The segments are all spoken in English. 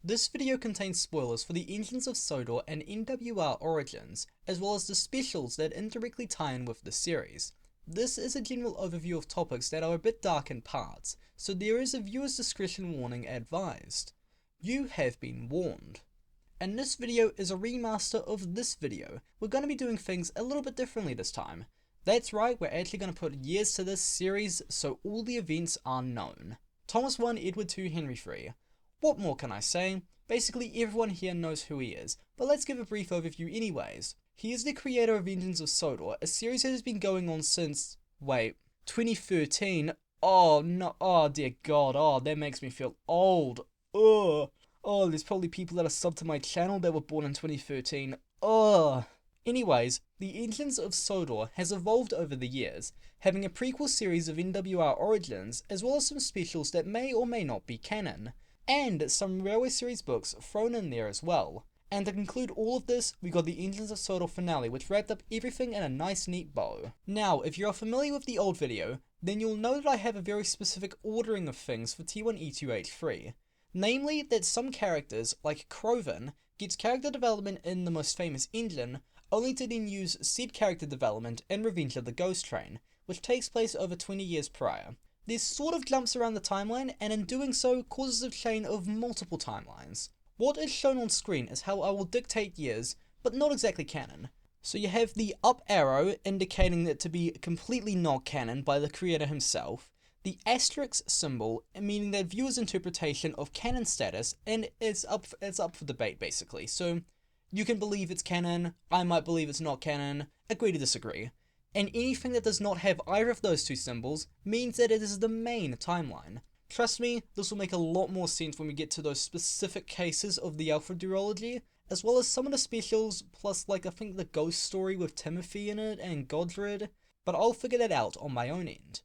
This video contains spoilers for the Engines of Sodor and NWR Origins, as well as the specials that indirectly tie in with the series. This is a general overview of topics that are a bit dark in parts, so there is a viewer's discretion warning advised. You have been warned. And this video is a remaster of this video. We're going to be doing things a little bit differently this time. That's right, we're actually going to put years to this series so all the events are known. T1E2H3, Edward 3. What more can I say? Basically everyone here knows who he is, but let's give a brief overview anyways. He is the creator of Engines of Sodor, a series that has been going on since, 2013. Oh no, oh dear god, oh that makes me feel old. Ugh. Oh, there's probably people that are subbed to my channel that were born in 2013. Ugh. Anyways, the Engines of Sodor has evolved over the years, having a prequel series of NWR Origins, as well as some specials that may or may not be canon, and some Railway series books thrown in there as well. And to conclude all of this, we got the Engines of Sodor finale, which wrapped up everything in a nice neat bow. Now, if you are familiar with the old video, then you'll know that I have a very specific ordering of things for T1E2H3. Namely, that some characters, like Croven, gets character development in the most famous engine, only to then use said character development in Revenge of the Ghost Train, which takes place over 20 years prior. This sort of jumps around the timeline, and in doing so causes a chain of multiple timelines. What is shown on screen is how I will dictate years, but not exactly canon. So you have the up arrow indicating that to be completely not canon by the creator himself, the asterisk symbol meaning that viewers' interpretation of canon status, and it's up for debate basically. So you can believe it's canon, I might believe it's not canon, agree to disagree. And anything that does not have either of those two symbols means that it is the main timeline. Trust me, this will make a lot more sense when we get to those specific cases of the Alpha duology, as well as some of the specials, plus I think the ghost story with Timothy in it and Godred, but I'll figure that out on my own end.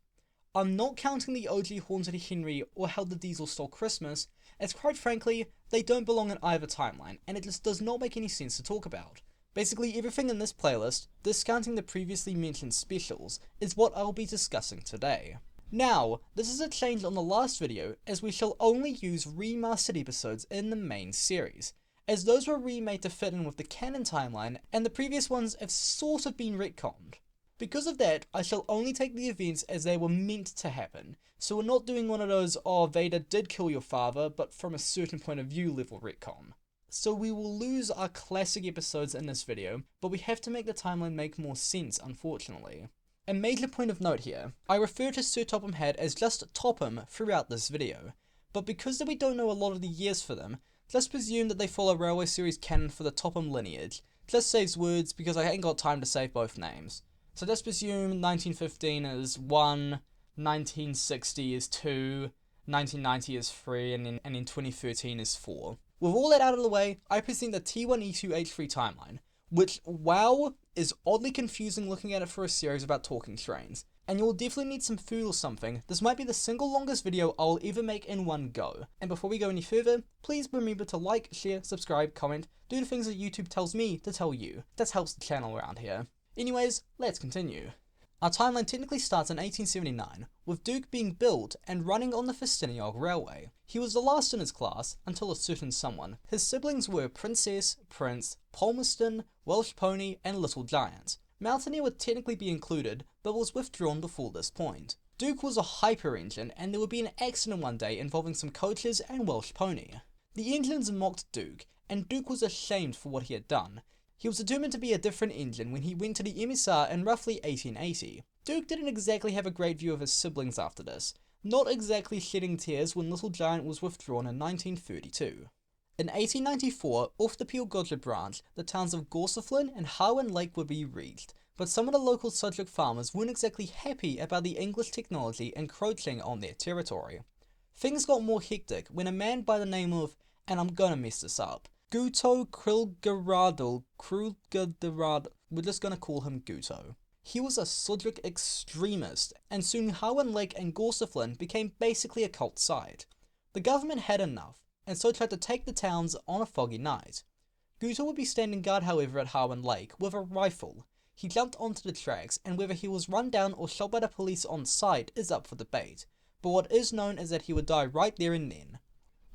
I'm not counting the OG Haunted Henry or How the Diesel Stole Christmas, as quite frankly, they don't belong in either timeline, and it just does not make any sense to talk about. Basically everything in this playlist, discounting the previously mentioned specials, is what I'll be discussing today. Now, this is a change on the last video, as we shall only use remastered episodes in the main series, as those were remade to fit in with the canon timeline, and the previous ones have sort of been retconned. Because of that, I shall only take the events as they were meant to happen, so we're not doing one of those, oh Vader did kill your father, but from a certain point of view level retcon. So we will lose our classic episodes in this video, but we have to make the timeline make more sense, unfortunately. A major point of note here, I refer to Sir Topham Hatt as just Topham throughout this video, but because we don't know a lot of the years for them, just presume that they follow Railway series canon for the Topham lineage. Just saves words because I ain't got time to save both names. So just presume 1915 is 1, 1960 is 2, 1990 is 3, and then 2013 is 4. With all that out of the way, I present the T1E2H3 timeline, which, wow, is oddly confusing looking at it for a series about talking trains. And you'll definitely need some food or something. This might be the single longest video I'll ever make in one go. And before we go any further, please remember to like, share, subscribe, comment, do the things that YouTube tells me to tell you. That helps the channel around here. Anyways, let's continue. Our timeline technically starts in 1879, with Duke being built and running on the Festiniog Railway. He was the last in his class, until a certain someone. His siblings were Princess, Prince, Palmerston, Welsh Pony, and Little Giant. Mountaineer would technically be included, but was withdrawn before this point. Duke was a hyper engine, and there would be an accident one day involving some coaches and Welsh Pony. The engines mocked Duke, and Duke was ashamed for what he had done. He was determined to be a different engine when he went to the MSR in roughly 1880. Duke didn't exactly have a great view of his siblings after this, not exactly shedding tears when Little Giant was withdrawn in 1932. In 1894, off the Peel Godred branch, the towns of Gorsaflin and Harwen Lake would be reached, but some of the local Sudrick farmers weren't exactly happy about the English technology encroaching on their territory. Things got more hectic when a man by the name of, and I'm gonna mess this up, Guto Krilgaradl, we're just gonna call him Guto. He was a Sudrick extremist, and soon Harwen Lake and Gorsaflin became basically a cult site. The government had enough, and so tried to take the towns on a foggy night. Guto would be standing guard however at Harwen Lake with a rifle. He jumped onto the tracks, and whether he was run down or shot by the police on sight is up for debate, but what is known is that he would die right there and then.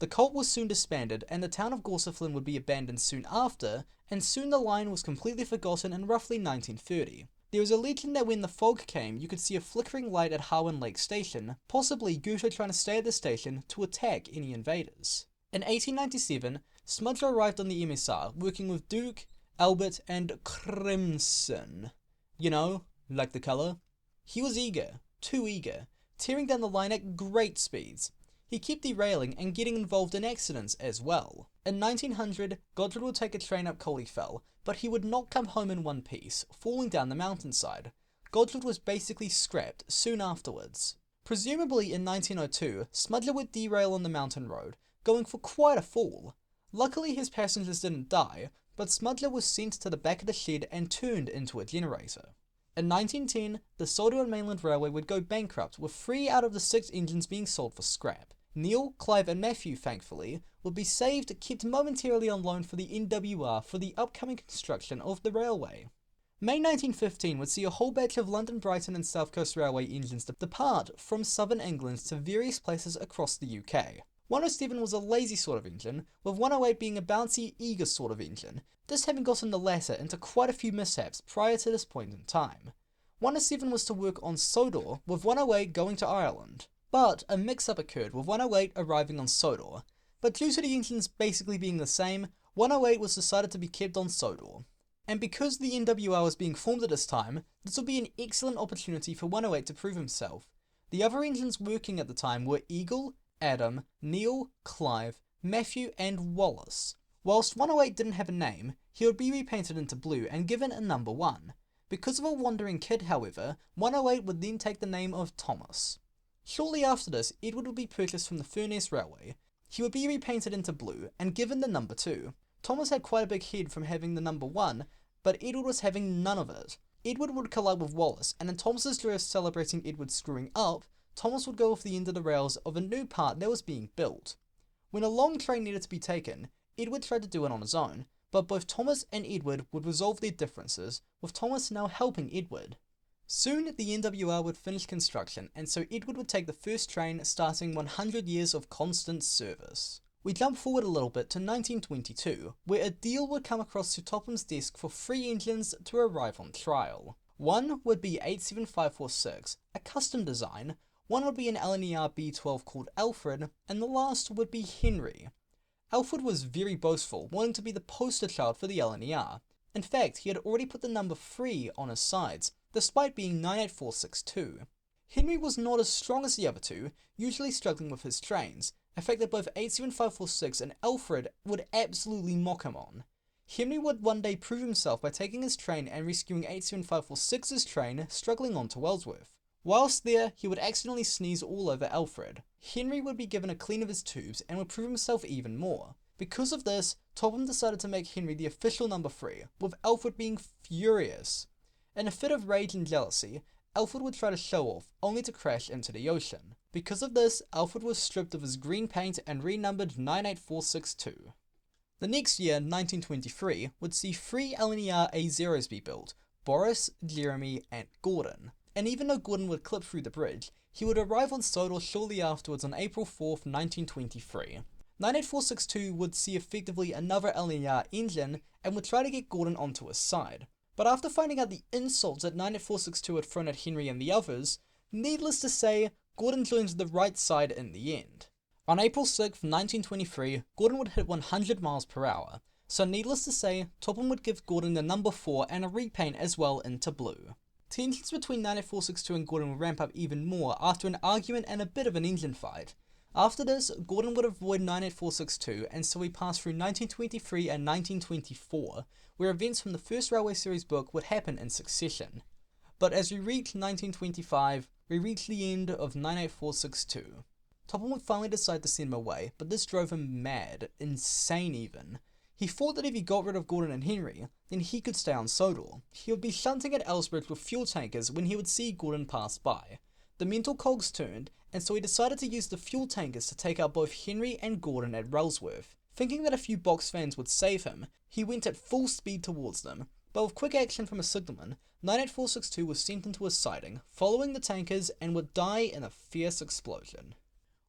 The cult was soon disbanded, and the town of Gorsaflin would be abandoned soon after, and soon the line was completely forgotten in roughly 1930. There is a legend that when the fog came, you could see a flickering light at Harwin Lake Station, possibly Guto trying to stay at the station to attack any invaders. In 1897, Smudger arrived on the MSR, working with Duke, Albert, and Crimson. You know, like the colour? He was eager, too eager, tearing down the line at great speeds. He kept derailing and getting involved in accidents as well. In 1900, Godred would take a train up Coleyfell, but he would not come home in one piece, falling down the mountainside. Godred was basically scrapped soon afterwards. Presumably in 1902, Smudger would derail on the mountain road, going for quite a fall. Luckily his passengers didn't die, but Smudger was sent to the back of the shed and turned into a generator. In 1910, the Sodor and Mainland Railway would go bankrupt, with 3 out of the 6 engines being sold for scrap. Neil, Clive and Matthew, thankfully, would be saved, kept momentarily on loan for the NWR for the upcoming construction of the railway. May 1915 would see a whole batch of London, Brighton and South Coast Railway engines depart from southern England to various places across the UK. 107 was a lazy sort of engine, with 108 being a bouncy, eager sort of engine, this having gotten the latter into quite a few mishaps prior to this point in time. 107 was to work on Sodor, with 108 going to Ireland. But a mix-up occurred with 108 arriving on Sodor, but due to the engines basically being the same, 108 was decided to be kept on Sodor. And because the NWR was being formed at this time, this would be an excellent opportunity for 108 to prove himself. The other engines working at the time were Eagle, Adam, Neil, Clive, Matthew and Wallace. Whilst 108 didn't have a name, he would be repainted into blue and given a number 1. Because of a wandering kid, however, 108 would then take the name of Thomas. Shortly after this, Edward would be purchased from the Furness Railway. He would be repainted into blue and given the number 2. Thomas had quite a big head from having the number 1, but Edward was having none of it. Edward would collide with Wallace, and in Thomas's joy of celebrating Edward screwing up, Thomas would go off the end of the rails of a new part that was being built. When a long train needed to be taken, Edward tried to do it on his own, but both Thomas and Edward would resolve their differences, with Thomas now helping Edward. Soon the NWR would finish construction, and so Edward would take the first train, starting 100 years of constant service. We jump forward a little bit to 1922, where a deal would come across to Topham's desk for 3 engines to arrive on trial. One would be 87546, a custom design, one would be an LNER B12 called Alfred, and the last would be Henry. Alfred was very boastful, wanting to be the poster child for the LNER. In fact, he had already put the number 3 on his sides, despite being 98462. Henry was not as strong as the other two, usually struggling with his trains, a fact that both 87546 and Alfred would absolutely mock him on. Henry would one day prove himself by taking his train and rescuing 87546's train, struggling on to Wellsworth. Whilst there, he would accidentally sneeze all over Alfred. Henry would be given a clean of his tubes and would prove himself even more. Because of this, Topham decided to make Henry the official number 3, with Alfred being furious. In a fit of rage and jealousy, Alfred would try to show off, only to crash into the ocean. Because of this, Alfred was stripped of his green paint and renumbered 98462. The next year, 1923, would see 3 LNER A0s be built, Boris, Jeremy and Gordon. And even though Gordon would clip through the bridge, he would arrive on Sodor shortly afterwards on April 4th, 1923. 98462 would see effectively another LNER engine and would try to get Gordon onto his side. But after finding out the insults that 98462 had thrown at Henry and the others, needless to say, Gordon joined the right side in the end. On April 6th, 1923, Gordon would hit 100 miles per hour, so needless to say, Topham would give Gordon the number 4 and a repaint as well into blue. Tensions between 98462 and Gordon would ramp up even more after an argument and a bit of an engine fight. After this, Gordon would avoid 98462, and so we passed through 1923 and 1924, where events from the first Railway Series book would happen in succession. But as we reach 1925, we reach the end of 98462. Topham would finally decide to send him away, but this drove him mad, insane even. He thought that if he got rid of Gordon and Henry, then he could stay on Sodor. He would be shunting at Elsbridge with fuel tankers when he would see Gordon pass by. The mental cogs turned, and so he decided to use the fuel tankers to take out both Henry and Gordon at Rellsworth. Thinking that a few box fans would save him, he went at full speed towards them, but with quick action from a signalman, 98462 was sent into a siding, following the tankers, and would die in a fierce explosion.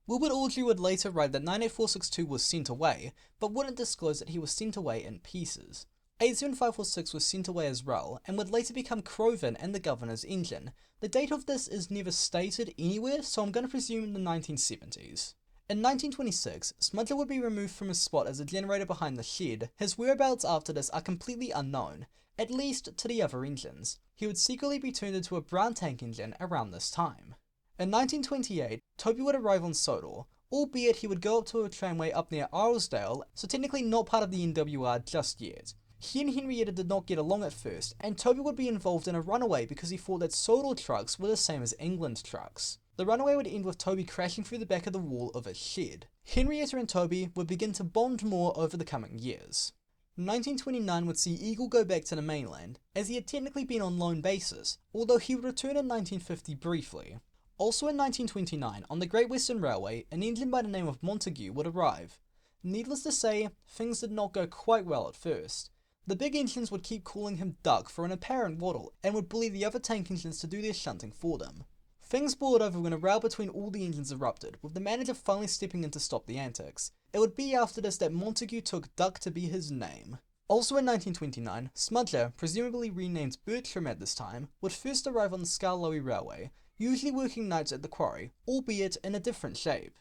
Wilbert Audrey would later write that 98462 was sent away, but wouldn't disclose that he was sent away in pieces. 87546 was sent away as well, and would later become Croven and the Governor's engine. The date of this is never stated anywhere, so I'm going to presume in the 1970s. In 1926, Smudger would be removed from his spot as a generator behind the shed. His whereabouts after this are completely unknown, at least to the other engines. He would secretly be turned into a brown tank engine around this time. In 1928, Toby would arrive on Sodor, albeit he would go up to a tramway up near Islesdale, so technically not part of the NWR just yet. He and Henrietta did not get along at first, and Toby would be involved in a runaway because he thought that Sodor trucks were the same as England trucks. The runaway would end with Toby crashing through the back of the wall of his shed. Henrietta and Toby would begin to bond more over the coming years. 1929 would see Eagle go back to the mainland, as he had technically been on loan basis, although he would return in 1950 briefly. Also in 1929, on the Great Western Railway, an engine by the name of Montague would arrive. Needless to say, things did not go quite well at first. The big engines would keep calling him Duck for an apparent waddle, and would bully the other tank engines to do their shunting for them. Things boiled over when a row between all the engines erupted, with the manager finally stepping in to stop the antics. It would be after this that Montague took Duck to be his name. Also in 1929, Smudger, presumably renamed Bertram at this time, would first arrive on the Skarloey Railway, usually working nights at the quarry, albeit in a different shape.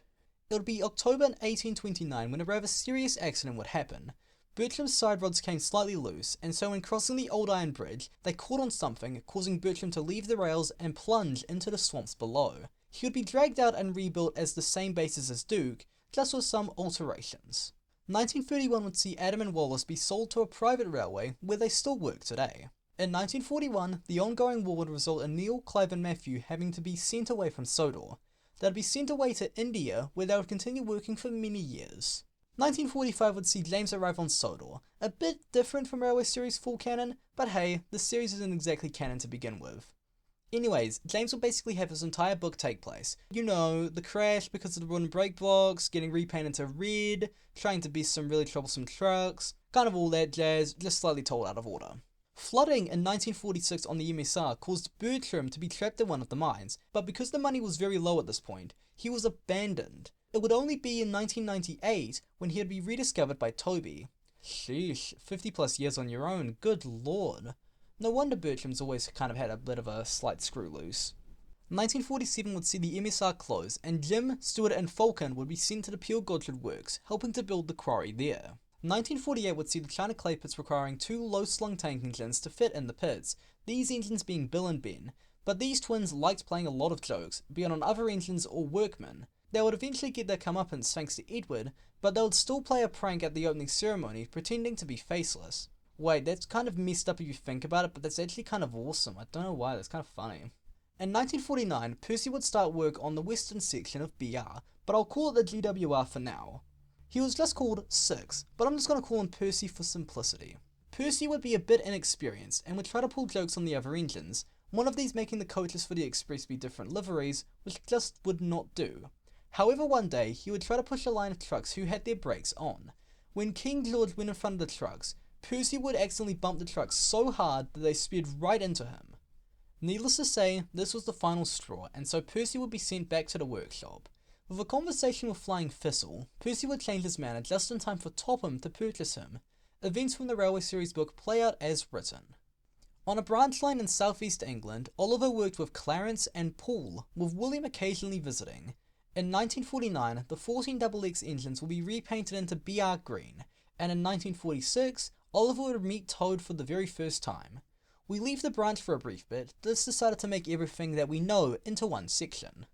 It would be October 1829 when a rather serious accident would happen. Bertram's side rods came slightly loose, and so when crossing the Old Iron Bridge, they caught on something, causing Bertram to leave the rails and plunge into the swamps below. He would be dragged out and rebuilt as the same basis as Duke, just with some alterations. 1931 would see Adam and Wallace be sold to a private railway, where they still work today. In 1941, the ongoing war would result in Neil, Clive and Matthew having to be sent away from Sodor. They'd be sent away to India, where they would continue working for many years. 1945 would see James arrive on Sodor, a bit different from Railway Series full canon, but hey, the series isn't exactly canon to begin with. Anyways, James will basically have his entire book take place. You know, the crash because of the wooden brake blocks, getting repainted to red, trying to beat some really troublesome trucks, kind of all that jazz, just slightly told out of order. Flooding in 1946 on the MSR caused Bertram to be trapped in one of the mines, but because the money was very low at this point, he was abandoned. It would only be in 1998 when he'd be rediscovered by Toby. Sheesh, 50 plus years on your own, good lord. No wonder Bertram's always kind of had a bit of a slight screw loose. 1947 would see the MSR close, and Jim, Stewart and Falcon would be sent to the Peel Godred Works, helping to build the quarry there. 1948 would see the China clay pits requiring two low-slung tank engines to fit in the pits, these engines being Bill and Ben, but these twins liked playing a lot of jokes, be it on other engines or workmen. They would eventually get their comeuppance thanks to Edward, but they would still play a prank at the opening ceremony, pretending to be faceless. Wait, that's kind of messed up if you think about it, but that's actually kind of awesome. I don't know why, that's kind of funny. In 1949, Percy would start work on the western section of BR, but I'll call it the GWR for now. He was just called 6, but I'm just going to call him Percy for simplicity. Percy would be a bit inexperienced, and would try to pull jokes on the other engines, one of these making the coaches for the Express be different liveries, which just would not do. However, one day, he would try to push a line of trucks who had their brakes on. When King George went in front of the trucks, Percy would accidentally bump the trucks so hard that they sped right into him. Needless to say, this was the final straw, and so Percy would be sent back to the workshop. With a conversation with Flying Thistle, Percy would change his manner just in time for Topham to purchase him. Events from the Railway Series book play out as written. On a branch line in southeast England, Oliver worked with Clarence and Paul, with William occasionally visiting. In 1949, the 14XX engines will be repainted into BR green, and in 1946, Oliver would meet Toad for the very first time. We leave the branch for a brief bit, this decided to make everything that we know into one section.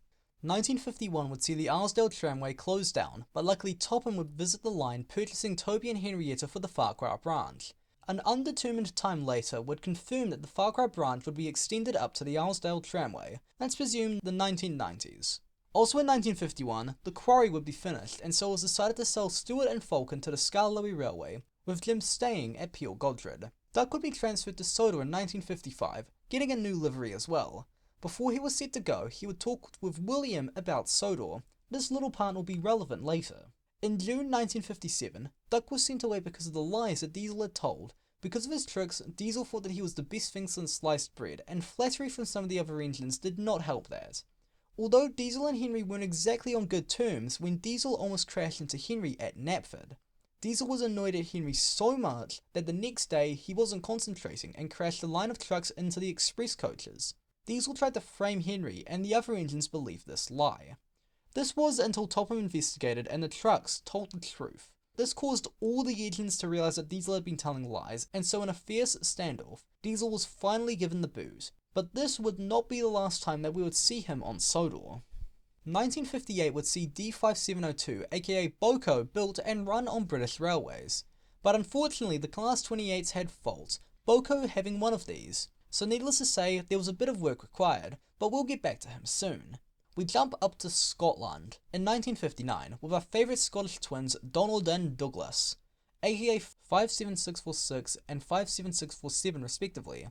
1951 would see the Arsdale tramway close down, but luckily Topham would visit the line, purchasing Toby and Henrietta for the Farquhar branch. An undetermined time later would confirm that the Farquhar branch would be extended up to the Arsdale tramway, let's presume the 1990s. Also in 1951, the quarry would be finished, and so it was decided to sell Stewart and Falcon to the Skarloey Railway, with Jim staying at Peel Godred. Duck would be transferred to Sodor in 1955, getting a new livery as well. Before he was set to go, he would talk with William about Sodor. This little part will be relevant later. In June 1957, Duck was sent away because of the lies that Diesel had told. Because of his tricks, Diesel thought that he was the best thing since sliced bread, and flattery from some of the other engines did not help that. Although Diesel and Henry weren't exactly on good terms when Diesel almost crashed into Henry at Knapford. Diesel was annoyed at Henry so much that the next day he wasn't concentrating and crashed a line of trucks into the express coaches. Diesel tried to frame Henry and the other engines believed this lie. This was until Topham investigated and the trucks told the truth. This caused all the engines to realise that Diesel had been telling lies, and so in a fierce standoff, Diesel was finally given the boot. But this would not be the last time that we would see him on Sodor. 1958 would see D5702, aka Boko, built and run on British railways. But unfortunately the Class 28s had faults, Boko having one of these. So needless to say, there was a bit of work required, but we'll get back to him soon. We jump up to Scotland in 1959 with our favourite Scottish twins Donald and Douglas, aka 57646 and 57647 respectively.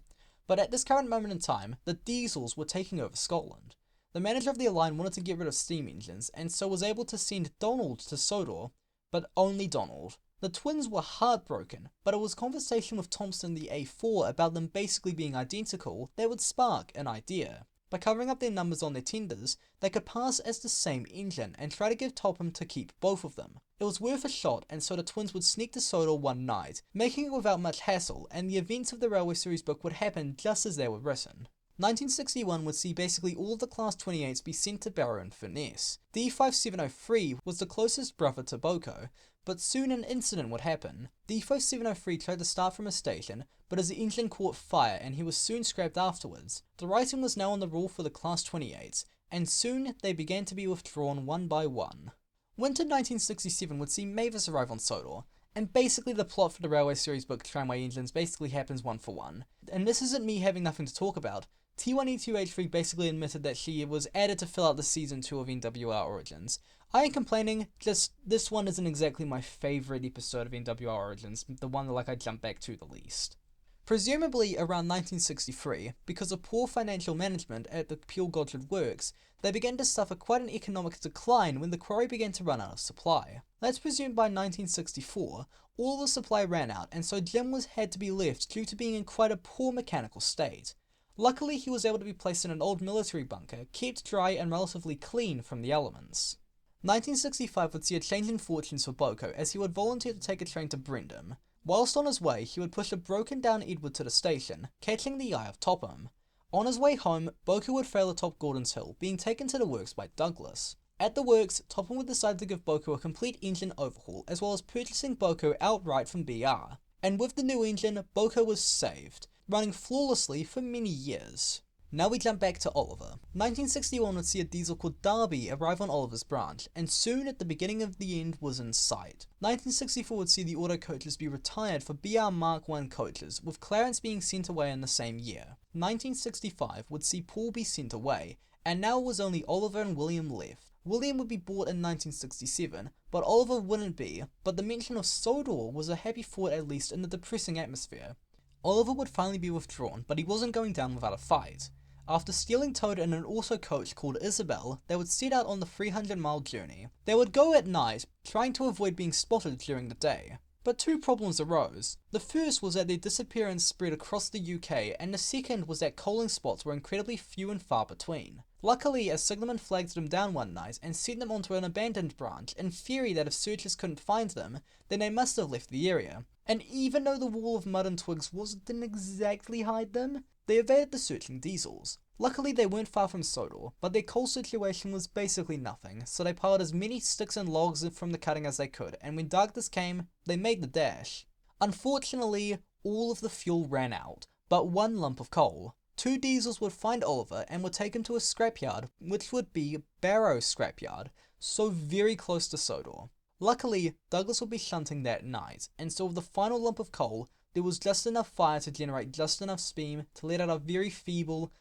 But at this current moment in time, the Diesels were taking over Scotland. The manager of the line wanted to get rid of steam engines, and so was able to send Donald to Sodor, but only Donald. The twins were heartbroken, but it was conversation with Thompson the A4 about them basically being identical that would spark an idea. By covering up their numbers on their tenders, they could pass as the same engine and try to give Topham to keep both of them. It was worth a shot, and so the twins would sneak to Sodor one night, making it without much hassle, and the events of the Railway Series book would happen just as they were written. 1961 would see basically all of the Class 28s be sent to Barrow and Furness. D5703 was the closest brother to Boko, but soon an incident would happen. D5703 tried to start from a station, but his engine caught fire and he was soon scrapped afterwards. The writing was now on the wall for the Class 28s, and soon they began to be withdrawn one by one. Winter 1967 would see Mavis arrive on Sodor, and basically the plot for the Railway Series book Tramway Engines basically happens one for one. And this isn't me having nothing to talk about. T1E2H3 basically admitted that she was added to fill out the Season 2 of NWR Origins. I ain't complaining, just this one isn't exactly my favourite episode of NWR Origins, the one that I jump back to the least. Presumably around 1963, because of poor financial management at the Peel Godred Works, they began to suffer quite an economic decline when the quarry began to run out of supply. Let's presume by 1964, all the supply ran out and so Jim had to be left due to being in quite a poor mechanical state. Luckily he was able to be placed in an old military bunker, kept dry and relatively clean from the elements. 1965 would see a change in fortunes for Boko as he would volunteer to take a train to Brendam. Whilst on his way, he would push a broken down Edward to the station, catching the eye of Topham. On his way home, Boko would fail atop Gordon's Hill, being taken to the works by Douglas. At the works, Topham would decide to give Boko a complete engine overhaul, as well as purchasing Boko outright from BR. And with the new engine, Boko was saved, running flawlessly for many years. Now we jump back to Oliver. 1961 would see a diesel called Derby arrive on Oliver's branch, and soon at the beginning of the end was in sight. 1964 would see the auto coaches be retired for BR Mark I coaches, with Clarence being sent away in the same year. 1965 would see Paul be sent away, and now it was only Oliver and William left. William would be bought in 1967, but Oliver wouldn't be, but the mention of Sodor was a happy thought at least in the depressing atmosphere. Oliver would finally be withdrawn, but he wasn't going down without a fight. After stealing Toad in an auto coach called Isabel, they would set out on the 300-mile journey. They would go at night, trying to avoid being spotted during the day. But two problems arose. The first was that their disappearance spread across the UK, and the second was that coaling spots were incredibly few and far between. Luckily, a signalman flagged them down one night and sent them onto an abandoned branch, in theory that if searchers couldn't find them, then they must have left the area. And even though the wall of mud and twigs didn't exactly hide them, they evaded the searching diesels. Luckily they weren't far from Sodor, but their coal situation was basically nothing, so they piled as many sticks and logs from the cutting as they could, and when darkness came, they made the dash. Unfortunately, all of the fuel ran out, but one lump of coal. Two diesels would find Oliver and would take him to a scrapyard, which would be Barrow Scrapyard, so very close to Sodor. Luckily, Douglas would be shunting that night, and so with the final lump of coal, there was just enough fire to generate just enough steam to let out a very feeble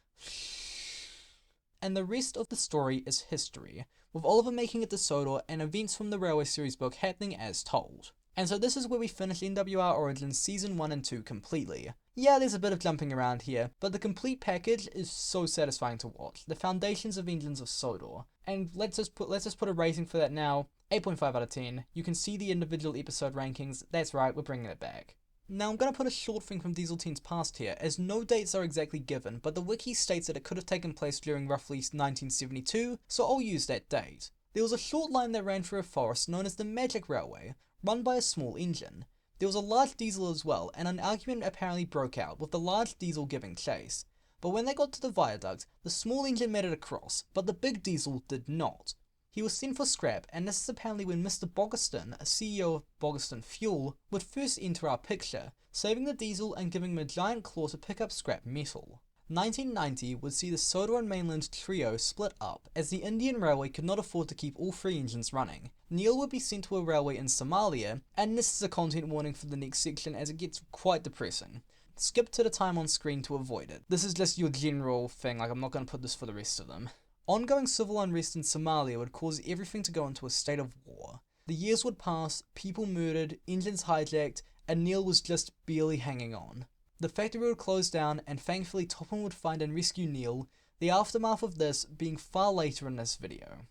and the rest of the story is history, with Oliver making it to Sodor and events from the Railway Series book happening as told. And so this is where we finish NWR Origins Season 1 and 2 completely. Yeah, there's a bit of jumping around here, but the complete package is so satisfying to watch. The foundations of Engines of Sodor. And let's just put a rating for that now. 8.5 out of 10. You can see the individual episode rankings. That's right, we're bringing it back. Now I'm going to put a short thing from Diesel Teen's past here, as no dates are exactly given, but the wiki states that it could have taken place during roughly 1972, so I'll use that date. There was a short line that ran through a forest known as the Magic Railway, run by a small engine. There was a large diesel as well, and an argument apparently broke out, with the large diesel giving chase. But when they got to the viaduct, the small engine made it across, but the big diesel did not. He was sent for scrap, and this is apparently when Mr. Bogaston, a CEO of Bogaston Fuel, would first enter our picture, saving the diesel and giving him a giant claw to pick up scrap metal. 1990 would see the Sodor and mainland trio split up, as the Indian Railway could not afford to keep all three engines running. Neil would be sent to a railway in Somalia, and this is a content warning for the next section as it gets quite depressing. Skip to the time on screen to avoid it. This is just your general thing, like I'm not going to put this for the rest of them. Ongoing civil unrest in Somalia would cause everything to go into a state of war. The years would pass, people murdered, engines hijacked, and Neil was just barely hanging on. The factory would close down, and thankfully Topham would find and rescue Neil, the aftermath of this being far later in this video.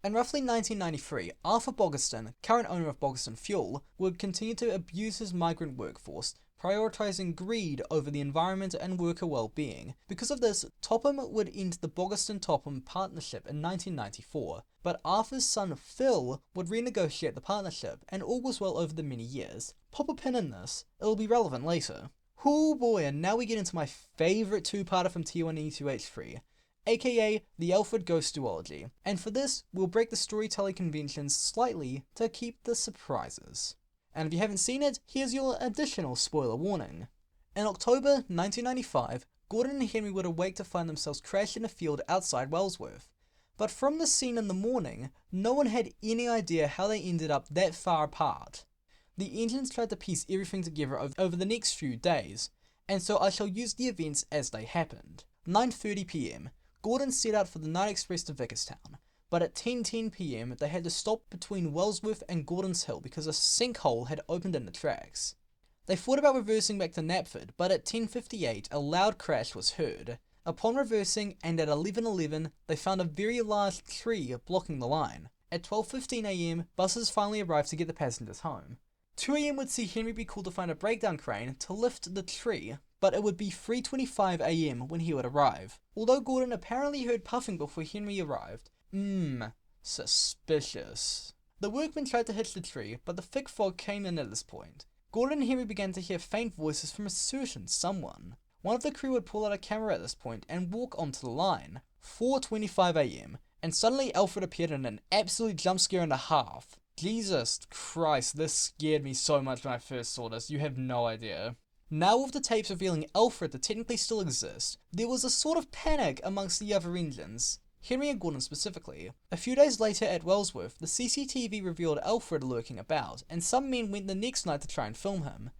In roughly 1993, Arthur Bogaston, current owner of Bogaston Fuel, would continue to abuse his migrant workforce, prioritising greed over the environment and worker well-being. Because of this, Topham would end the Bogaston-Topham partnership in 1994, but Arthur's son Phil would renegotiate the partnership, and all was well over the many years. Pop a pin in this, it'll be relevant later. Oh boy, and now we get into my favourite two-parter from T1E2H3, aka the Alfred Ghost duology, and for this, we'll break the storytelling conventions slightly to keep the surprises. And if you haven't seen it, here's your additional spoiler warning. In October 1995, Gordon and Henry would awake to find themselves crashed in a field outside Wellsworth. But from the scene in the morning, no one had any idea how they ended up that far apart. The engines tried to piece everything together over the next few days, and so I shall use the events as they happened. 9:30 PM, Gordon set out for the night express to Vickerstown, but at 10:10 PM they had to stop between Wellsworth and Gordon's Hill because a sinkhole had opened in the tracks. They thought about reversing back to Knapford, but at 10:58 a loud crash was heard. Upon reversing, and at 11:11, they found a very large tree blocking the line. At 12:15 AM, buses finally arrived to get the passengers home. 2 AM would see Henry be called to find a breakdown crane to lift the tree, but it would be 3:25 AM when he would arrive. Although Gordon apparently heard puffing before Henry arrived. Suspicious. The workmen tried to hitch the tree, but the thick fog came in at this point. Gordon and Henry began to hear faint voices from a certain someone. One of the crew would pull out a camera at this point and walk onto the line. 4:25 AM, and suddenly Alfred appeared in an absolute jump scare and a half. Jesus Christ, this scared me so much when I first saw this, you have no idea. Now with the tapes revealing Alfred to technically still exist, there was a sort of panic amongst the other engines. Henry and Gordon specifically. A few days later at Wellsworth, the CCTV revealed Alfred lurking about, and some men went the next night to try and film him.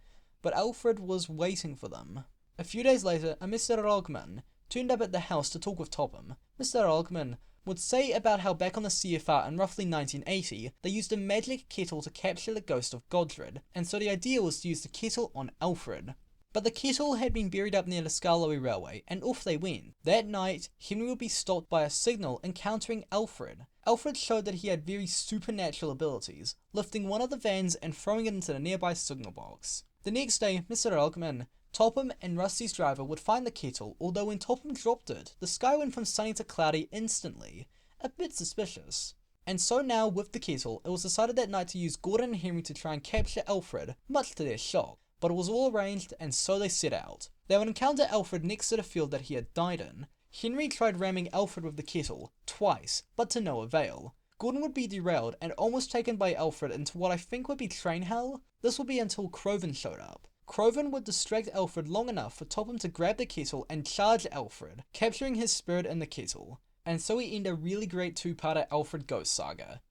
But Alfred was waiting for them. A few days later, a Mr. Ogman turned up at the house to talk with Topham. Mr. Ogman would say about how back on the CFR in roughly 1980, they used a magic kettle to capture the ghost of Godred, and so the idea was to use the kettle on Alfred. But the kettle had been buried up near the Skarloey Railway, and off they went. That night, Henry would be stopped by a signal encountering Alfred. Alfred showed that he had very supernatural abilities, lifting one of the vans and throwing it into the nearby signal box. The next day, Mr. Ogman, Topham and Rusty's driver would find the kettle, although when Topham dropped it, the sky went from sunny to cloudy instantly. A bit suspicious. And so now, with the kettle, it was decided that night to use Gordon and Henry to try and capture Alfred, much to their shock. But it was all arranged, and so they set out. They would encounter Alfred next to the field that he had died in. Henry tried ramming Alfred with the kettle, twice, but to no avail. Gordon would be derailed and almost taken by Alfred into what I think would be train hell. This would be until Croven showed up. Croven would distract Alfred long enough for Topham to grab the kettle and charge Alfred, capturing his spirit in the kettle. And so we end a really great two-parter Alfred Ghost saga.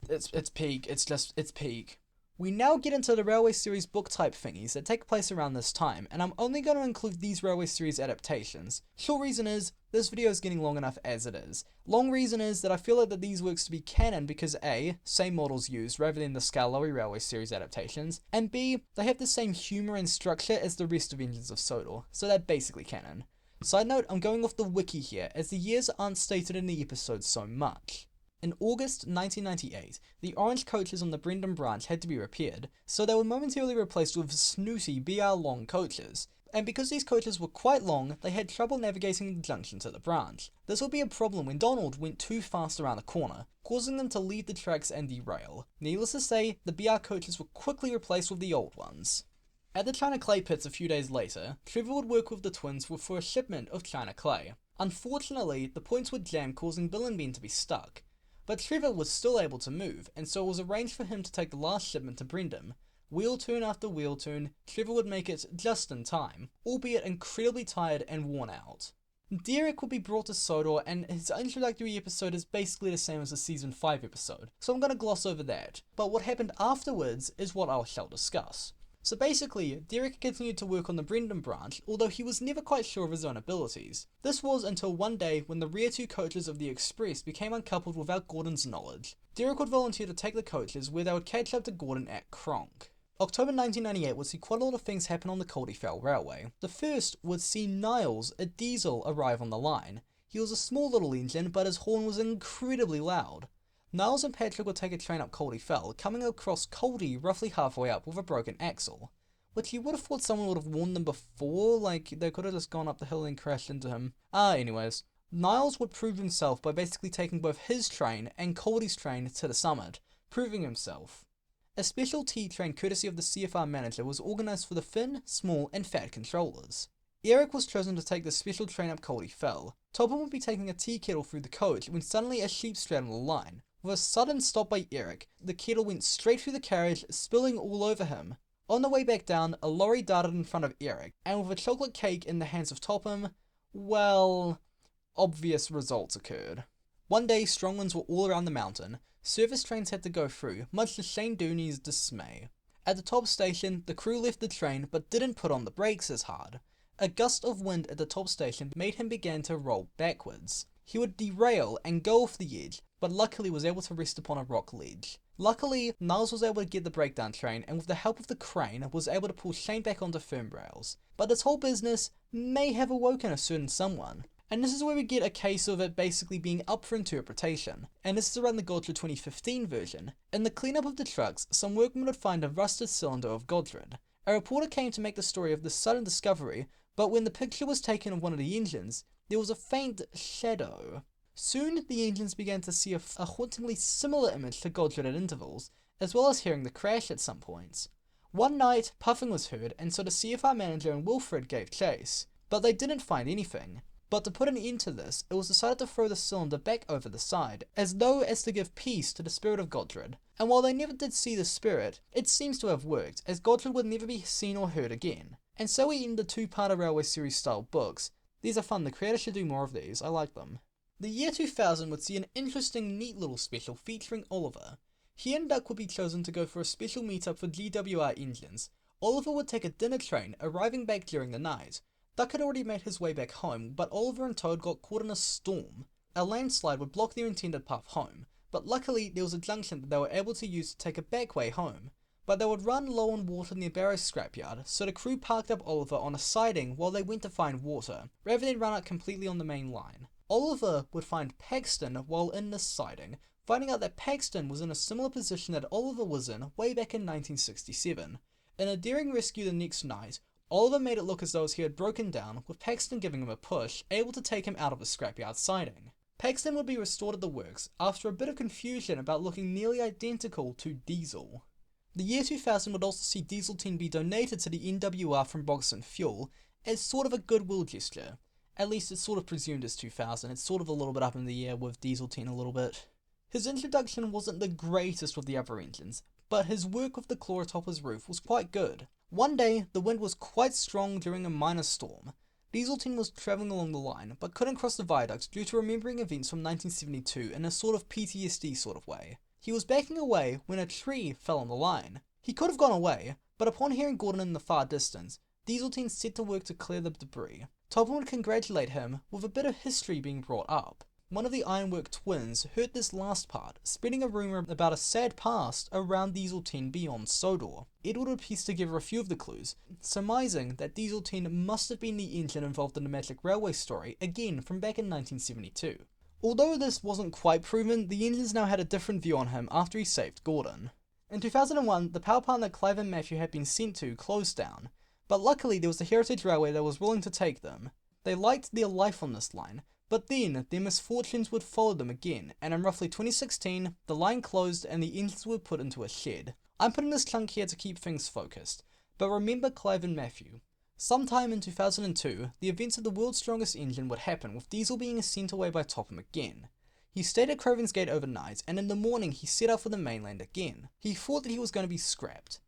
It's peak, it's peak. We now get into the Railway Series book type thingies that take place around this time, and I'm only going to include these Railway Series adaptations. Short reason is, this video is getting long enough as it is. Long reason is that I feel like that these works to be canon because A, same models used rather than the Skarloey Railway Series adaptations, and B, they have the same humour and structure as the rest of Engines of Sodor, so they're basically canon. Side note, I'm going off the wiki here, as the years aren't stated in the episodes so much. In August 1998, the orange coaches on the Brendan branch had to be repaired, so they were momentarily replaced with snooty BR long coaches. And because these coaches were quite long, they had trouble navigating the junction to the branch. This would be a problem when Donald went too fast around a corner, causing them to leave the tracks and derail. Needless to say, the BR coaches were quickly replaced with the old ones. At the China clay pits a few days later, Trevor would work with the twins for a shipment of China clay. Unfortunately, the points would jam, causing Bill and Ben to be stuck. But Trevor was still able to move, and so it was arranged for him to take the last shipment to Brendan. Wheel turn after wheel turn, Trevor would make it just in time, albeit incredibly tired and worn out. Derek would be brought to Sodor, and his introductory episode is basically the same as the Season 5 episode, so I'm going to gloss over that. But what happened afterwards is what I shall discuss. So basically, Derek continued to work on the Brendan branch, although he was never quite sure of his own abilities. This was until one day when the rear two coaches of the Express became uncoupled without Gordon's knowledge. Derek would volunteer to take the coaches, where they would catch up to Gordon at Kronk. October 1998 would see quite a lot of things happen on the Caldy-Fell Railway. The first would see Niles, a diesel, arrive on the line. He was a small little engine, but his horn was incredibly loud. Niles and Patrick would take a train up Caldy-Fell, coming across Caldy roughly halfway up with a broken axle. Which you would have thought someone would have warned them before, like they could have just gone up the hill and crashed into him. Anyways. Niles would prove himself by basically taking both his train and Caldy's train to the summit, proving himself. A special T train courtesy of the CFR manager was organised for the thin, small and fat controllers. Eric was chosen to take the special train up Caldy-Fell. Topham would be taking a tea kettle through the coach when suddenly a sheep straddled the line. With a sudden stop by Eric, the kettle went straight through the carriage, spilling all over him. On the way back down, a lorry darted in front of Eric, and with a chocolate cake in the hands of Topham, well, obvious results occurred. One day, strong winds were all around the mountain. Service trains had to go through, much to Shane Dooney's dismay. At the top station, the crew left the train but didn't put on the brakes as hard. A gust of wind at the top station made him begin to roll backwards. He would derail and go off the edge, but luckily was able to rest upon a rock ledge. Luckily, Niles was able to get the breakdown train, and with the help of the crane, was able to pull Shane back onto firm rails. But this whole business may have awoken a certain someone. And this is where we get a case of it basically being up for interpretation. And this is around the Godred 2015 version. In the cleanup of the trucks, some workmen would find a rusted cylinder of Godred. A reporter came to make the story of this sudden discovery, but when the picture was taken of one of the engines, there was a faint shadow. Soon, the engines began to see a hauntingly similar image to Godred at intervals, as well as hearing the crash at some points. One night, puffing was heard, and so the CFR manager and Wilfred gave chase, but they didn't find anything. But to put an end to this, it was decided to throw the cylinder back over the side, as though as to give peace to the spirit of Godred. And while they never did see the spirit, it seems to have worked, as Godred would never be seen or heard again. And so we end the two-parter Railway series style books. These are fun, the creator should do more of these, I like them. The year 2000 would see an interesting, neat little special featuring Oliver. He and Duck would be chosen to go for a special meetup for GWR engines. Oliver would take a dinner train, arriving back during the night. Duck had already made his way back home, but Oliver and Toad got caught in a storm. A landslide would block their intended path home, but luckily there was a junction that they were able to use to take a back way home. But they would run low on water near Barrow's scrapyard, so the crew parked up Oliver on a siding while they went to find water, rather than run out completely on the main line. Oliver would find Paxton while in this siding, finding out that Paxton was in a similar position that Oliver was in way back in 1967. In a daring rescue the next night, Oliver made it look as though he had broken down, with Paxton giving him a push, able to take him out of the scrapyard siding. Paxton would be restored at the works after a bit of confusion about looking nearly identical to Diesel. The year 2000 would also see Diesel 10 be donated to the NWR from Boxon Fuel as sort of a goodwill gesture. At least it's sort of presumed as 2000, it's sort of a little bit up in the air with Diesel 10 a little bit. His introduction wasn't the greatest with the other engines, but his work with the Chlorotopper's roof was quite good. One day, the wind was quite strong during a minor storm. Diesel 10 was travelling along the line, but couldn't cross the viaducts due to remembering events from 1972 in a sort of PTSD sort of way. He was backing away when a tree fell on the line. He could have gone away, but upon hearing Gordon in the far distance, Diesel 10 set to work to clear the debris. Topham would congratulate him, with a bit of history being brought up. One of the Ironwork twins heard this last part, spreading a rumour about a sad past around Diesel 10 beyond Sodor. Edward would piece together a few of the clues, surmising that Diesel 10 must have been the engine involved in the Magic Railway story, again from back in 1972. Although this wasn't quite proven, the engines now had a different view on him after he saved Gordon. In 2001, the power plant that Clive and Matthew had been sent to closed down, but luckily there was a heritage railway that was willing to take them. They liked their life on this line, but then their misfortunes would follow them again, and in roughly 2016, the line closed and the engines were put into a shed. I'm putting this chunk here to keep things focused, but remember Clive and Matthew. Sometime in 2002, the events of the world's strongest engine would happen, with Diesel being sent away by Topham again. He stayed at Craven's Gate overnight, and in the morning he set out for the mainland again. He thought that he was going to be scrapped.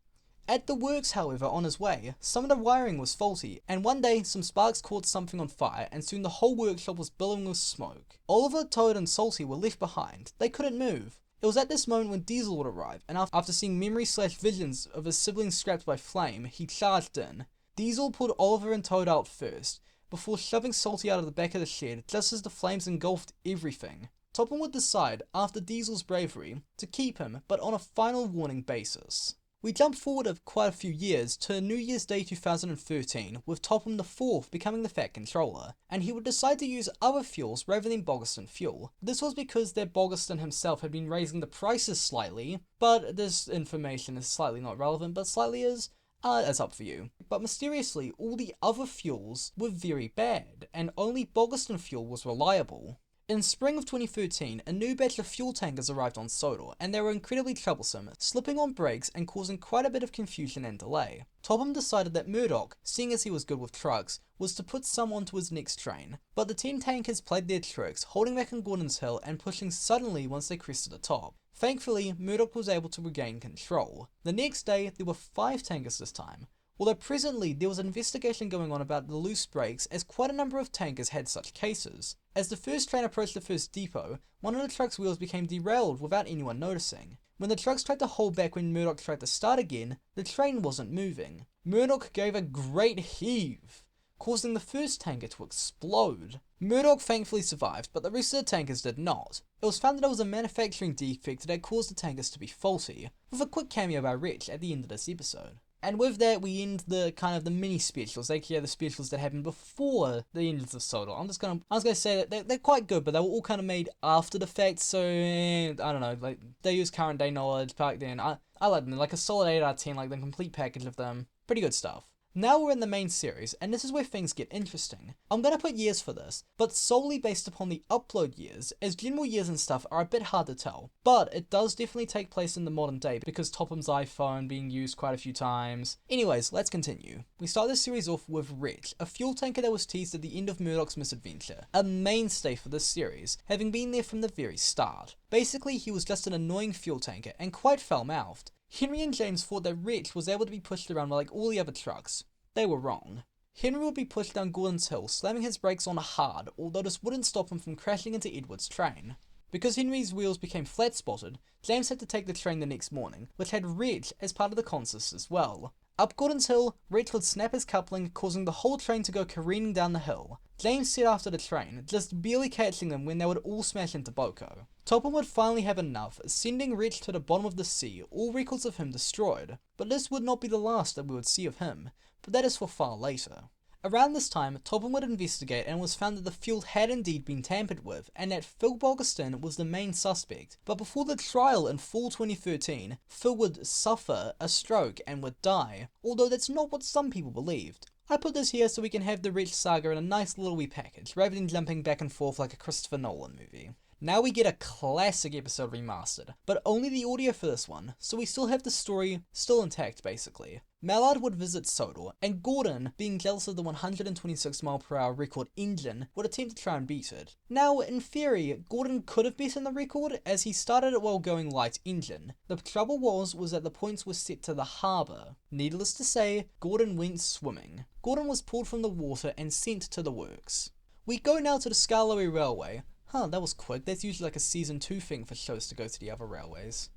At the works, however, on his way, some of the wiring was faulty, and one day some sparks caught something on fire, and soon the whole workshop was billowing with smoke. Oliver, Toad and Salty were left behind. They couldn't move. It was at this moment when Diesel would arrive, and after seeing memory/visions of his siblings scrapped by flame, he charged in. Diesel pulled Oliver and Toad out first, before shoving Salty out of the back of the shed just as the flames engulfed everything. Topham would decide, after Diesel's bravery, to keep him, but on a final warning basis. We jump forward of quite a few years to New Year's Day 2013, with Topham IV becoming the Fat Controller, and he would decide to use other fuels rather than Bogaston fuel. This was because that Bogaston himself had been raising the prices slightly, but this information is slightly not relevant, but slightly is. It's up for you. But mysteriously, all the other fuels were very bad, and only Bogaston fuel was reliable. In spring of 2013, a new batch of fuel tankers arrived on Sodor, and they were incredibly troublesome, slipping on brakes and causing quite a bit of confusion and delay. Topham decided that Murdoch, seeing as he was good with trucks, was to put some onto his next train, but the 10 tankers played their tricks, holding back on Gordon's Hill and pushing suddenly once they crested the top. Thankfully, Murdoch was able to regain control. The next day, there were 5 tankers this time, although presently there was an investigation going on about the loose brakes, as quite a number of tankers had such cases. As the first train approached the first depot, one of the truck's wheels became derailed without anyone noticing. When the trucks tried to hold back when Murdoch tried to start again, the train wasn't moving. Murdoch gave a great heave, causing the first tanker to explode. Murdoch thankfully survived, but the rest of the tankers did not. It was found that it was a manufacturing defect that had caused the tankers to be faulty, with a quick cameo by Rich at the end of this episode. And with that, we end the kind of the mini specials, aka the specials that happened before the Engines of Sodor. I was gonna say that they're quite good, but they were all kind of made after the fact, so I don't know, like they use current day knowledge back then. I like them, like a solid 8 out of 10, like the complete package of them. Pretty good stuff. Now we're in the main series, and this is where things get interesting. I'm gonna put years for this, but solely based upon the upload years, as general years and stuff are a bit hard to tell. But it does definitely take place in the modern day, because Topham's iPhone being used quite a few times. Anyways, let's continue. We start this series off with Wretch, a fuel tanker that was teased at the end of Murdoch's misadventure. A mainstay for this series, having been there from the very start. Basically, he was just an annoying fuel tanker, and quite foul-mouthed. Henry and James thought that Wretch was able to be pushed around like all the other trucks. They were wrong. Henry would be pushed down Gordon's Hill, slamming his brakes on hard, although this wouldn't stop him from crashing into Edward's train. Because Henry's wheels became flat-spotted, James had to take the train the next morning, which had Wretch as part of the consist as well. Up Gordon's Hill, Wretch would snap his coupling, causing the whole train to go careening down the hill. James set after the train, just barely catching them when they would all smash into Boko. Topham would finally have enough, sending Wretch to the bottom of the sea, all records of him destroyed. But this would not be the last that we would see of him, but that is for far later. Around this time, Topham would investigate and was found that the fuel had indeed been tampered with, and that Phil Bogaston was the main suspect. But before the trial in fall 2013, Phil would suffer a stroke and would die, although that's not what some people believed. I put this here so we can have the Wretch saga in a nice little wee package, rather than jumping back and forth like a Christopher Nolan movie. Now we get a classic episode remastered, but only the audio for this one, so we still have the story still intact basically. Mallard would visit Sodor, and Gordon, being jealous of the 126-mile-per-hour record engine, would attempt to try and beat it. Now, in theory, Gordon could have beaten the record, as he started it while going light engine. The trouble was that the points were set to the harbour. Needless to say, Gordon went swimming. Gordon was pulled from the water and sent to the works. We go now to the Skarloey Railway. That was quick. That's usually like a season 2 thing for shows to go to the other railways.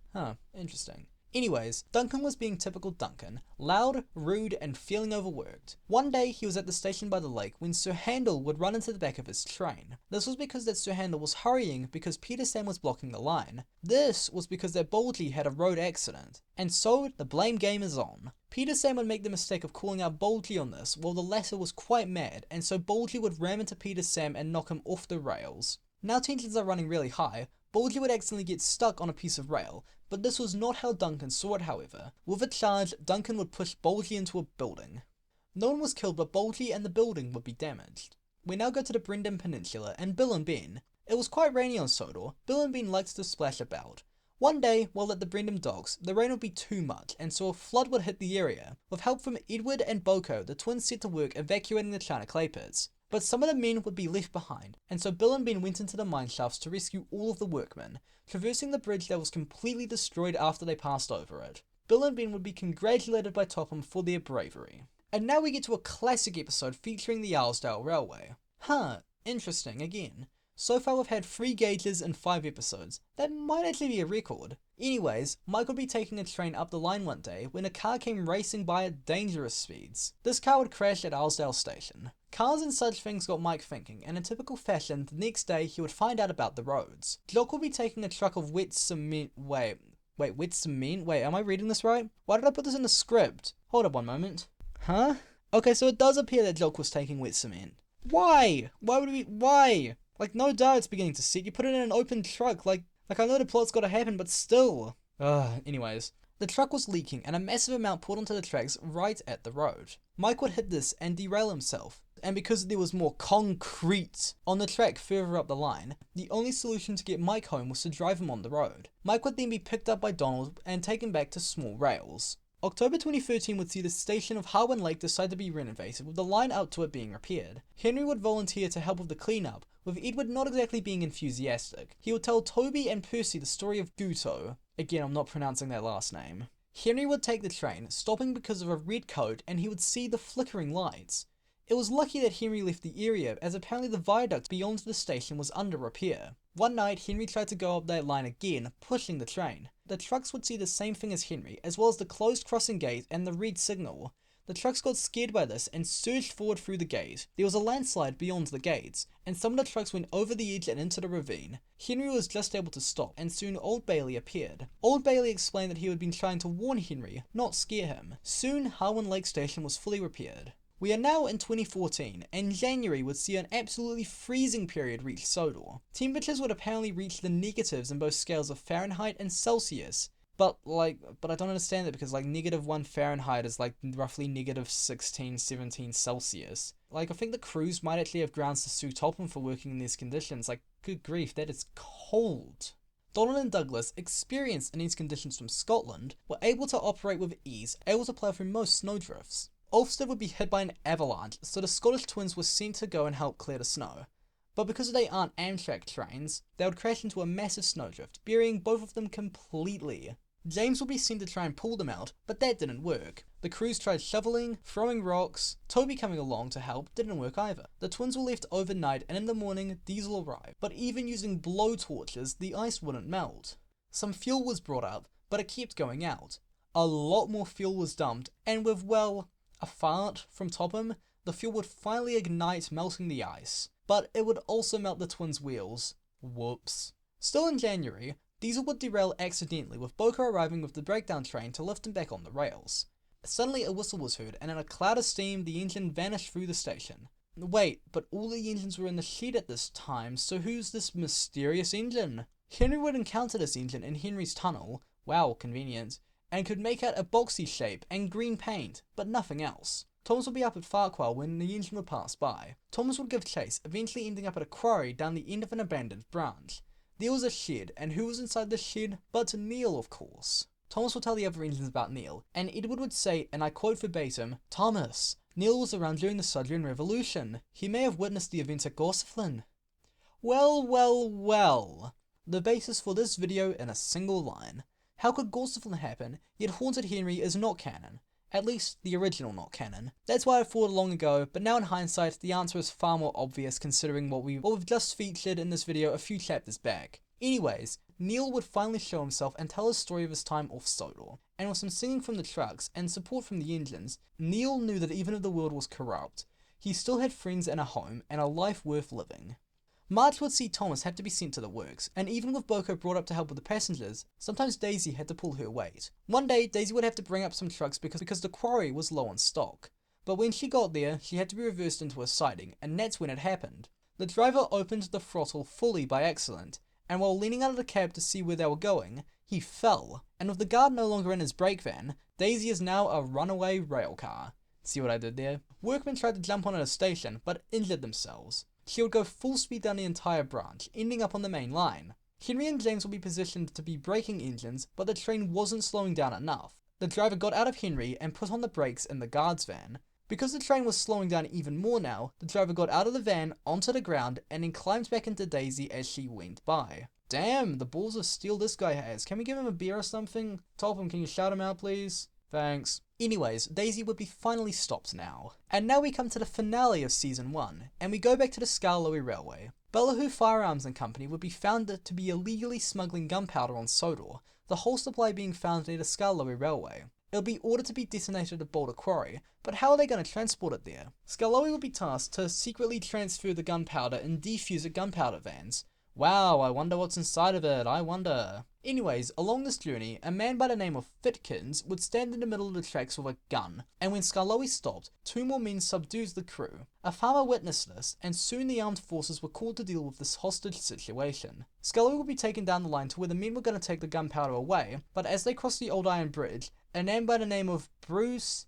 Interesting. Anyways, Duncan was being typical Duncan, loud, rude, and feeling overworked. One day, he was at the station by the lake when Sir Handel would run into the back of his train. This was because that Sir Handel was hurrying because Peter Sam was blocking the line. This was because that Boldly had a road accident. And so, the blame game is on. Peter Sam would make the mistake of calling out Boldly on this, while the latter was quite mad, and so Boldly would ram into Peter Sam and knock him off the rails. Now tensions are running really high, Baldy would accidentally get stuck on a piece of rail, but this was not how Duncan saw it however. With a charge, Duncan would push Baldy into a building. No one was killed, but Baldy and the building would be damaged. We now go to the Brendan Peninsula and Bill and Ben. It was quite rainy on Sodor. Bill and Ben liked to splash about. One day, while at the Brendan docks, the rain would be too much, and so a flood would hit the area. With help from Edward and Boko, the twins set to work evacuating the China clay pits. But some of the men would be left behind, and so Bill and Ben went into the mine shafts to rescue all of the workmen, traversing the bridge that was completely destroyed after they passed over it. Bill and Ben would be congratulated by Topham for their bravery. And now we get to a classic episode featuring the Owlsdale Railway. Interesting again. So far we've had 3 gauges in 5 episodes. That might actually be a record. Anyways, Mike would be taking a train up the line one day when a car came racing by at dangerous speeds. This car would crash at Owlsdale Station. Cars and such things got Mike thinking, and in typical fashion, the next day he would find out about the roads. Jock would be taking a truck of wet cement. Wait, wet cement? Wait, am I reading this right? Why did I put this in the script? Hold up one moment. Huh? Okay, so it does appear that Jock was taking wet cement. Why? Why? Like, no doubt it's beginning to set. You put it in an open truck, like I know the plot's gotta happen, but still. Anyways. The truck was leaking, and a massive amount poured onto the tracks right at the road. Mike would hit this and derail himself, and because there was more concrete on the track further up the line, the only solution to get Mike home was to drive him on the road. Mike would then be picked up by Donald and taken back to small rails. October 2013 would see the station of Harwin Lake decide to be renovated, with the line out to it being repaired. Henry would volunteer to help with the cleanup, with Edward not exactly being enthusiastic. He would tell Toby and Percy the story of Guto. Again, I'm not pronouncing that last name. Henry would take the train, stopping because of a red coat, and he would see the flickering lights. It was lucky that Henry left the area, as apparently the viaduct beyond the station was under repair. One night, Henry tried to go up that line again, pushing the train. The trucks would see the same thing as Henry, as well as the closed crossing gate and the red signal. The trucks got scared by this and surged forward through the gate. There was a landslide beyond the gates, and some of the trucks went over the edge and into the ravine. Henry was just able to stop, and soon Old Bailey appeared. Old Bailey explained that he had been trying to warn Henry, not scare him. Soon, Harwin Lake Station was fully repaired. We are now in 2014, and January would see an absolutely freezing period reach Sodor. Temperatures would apparently reach the negatives in both scales of Fahrenheit and Celsius. But I don't understand that, because -1 Fahrenheit is roughly -16, 17 Celsius. I think the crews might actually have grounds to sue Topham for working in these conditions. Good grief, that is cold. Donald and Douglas, experienced in these conditions from Scotland, were able to operate with ease, able to plough through most snowdrifts. Ulster would be hit by an avalanche, so the Scottish twins were sent to go and help clear the snow. But because they aren't Amtrak trains, they would crash into a massive snowdrift, burying both of them completely. James would be sent to try and pull them out, but that didn't work. The crews tried shoveling, throwing rocks. Toby coming along to help didn't work either. The twins were left overnight, and in the morning, Diesel arrived. But even using blowtorches, the ice wouldn't melt. Some fuel was brought up, but it kept going out. A lot more fuel was dumped, and with, a fart from Topham, the fuel would finally ignite, melting the ice. But it would also melt the twins' wheels. Whoops. Still in January, Diesel would derail accidentally, with Boko arriving with the breakdown train to lift him back on the rails. Suddenly a whistle was heard, and in a cloud of steam, the engine vanished through the station. Wait, but all the engines were in the shed at this time, so who's this mysterious engine? Henry would encounter this engine in Henry's tunnel, wow, convenient, and could make out a boxy shape and green paint, but nothing else. Thomas would be up at Farquhar when the engine would pass by. Thomas would give chase, eventually ending up at a quarry down the end of an abandoned branch. There was a shed, and who was inside the shed but Neil, of course. Thomas would tell the other engines about Neil, and Edward would say, and I quote verbatim, "Thomas, Neil was around during the Sodorian Revolution. He may have witnessed the events at Gorsaflin." Well. The basis for this video in a single line. How could Gorsaflin happen, yet Haunted Henry is not canon? At least, the original not canon. That's why I thought long ago, but now in hindsight, the answer is far more obvious considering what we've just featured in this video a few chapters back. Anyways, Neil would finally show himself and tell his story of his time off Sodor. And with some singing from the trucks and support from the engines, Neil knew that even if the world was corrupt, he still had friends and a home and a life worth living. March would see Thomas have to be sent to the works, and even with Boko brought up to help with the passengers, sometimes Daisy had to pull her weight. One day, Daisy would have to bring up some trucks because the quarry was low on stock. But when she got there, she had to be reversed into a siding, and that's when it happened. The driver opened the throttle fully by accident, and while leaning out of the cab to see where they were going, he fell, and with the guard no longer in his brake van, Daisy is now a runaway rail car. See what I did there? Workmen tried to jump on at a station, but injured themselves. She would go full speed down the entire branch, ending up on the main line. Henry and James will be positioned to be braking engines, but the train wasn't slowing down enough. The driver got out of Henry and put on the brakes in the guard's van. Because the train was slowing down even more now, the driver got out of the van, onto the ground, and then climbed back into Daisy as she went by. Damn, the balls of steel this guy has. Can we give him a beer or something? Topham, can you shout him out, please? Thanks. Anyways, Daisy would be finally stopped now. And now we come to the finale of Season 1, and we go back to the Skarloey Railway. Ballyhoo Firearms and Company would be found to be illegally smuggling gunpowder on Sodor, the whole supply being found near the Skarloey Railway. It'll be ordered to be detonated at Boulder Quarry, but how are they going to transport it there? Skarloey will be tasked to secretly transfer the gunpowder and defuse at gunpowder vans. Wow, I wonder what's inside of it, I wonder. Anyways, along this journey, a man by the name of Fitkins would stand in the middle of the tracks with a gun, and when Skarloey stopped, 2 more men subdued the crew. A farmer witnessed this, and soon the armed forces were called to deal with this hostage situation. Skarloey would be taken down the line to where the men were going to take the gunpowder away, but as they crossed the Old Iron Bridge, a man by the name of Boots,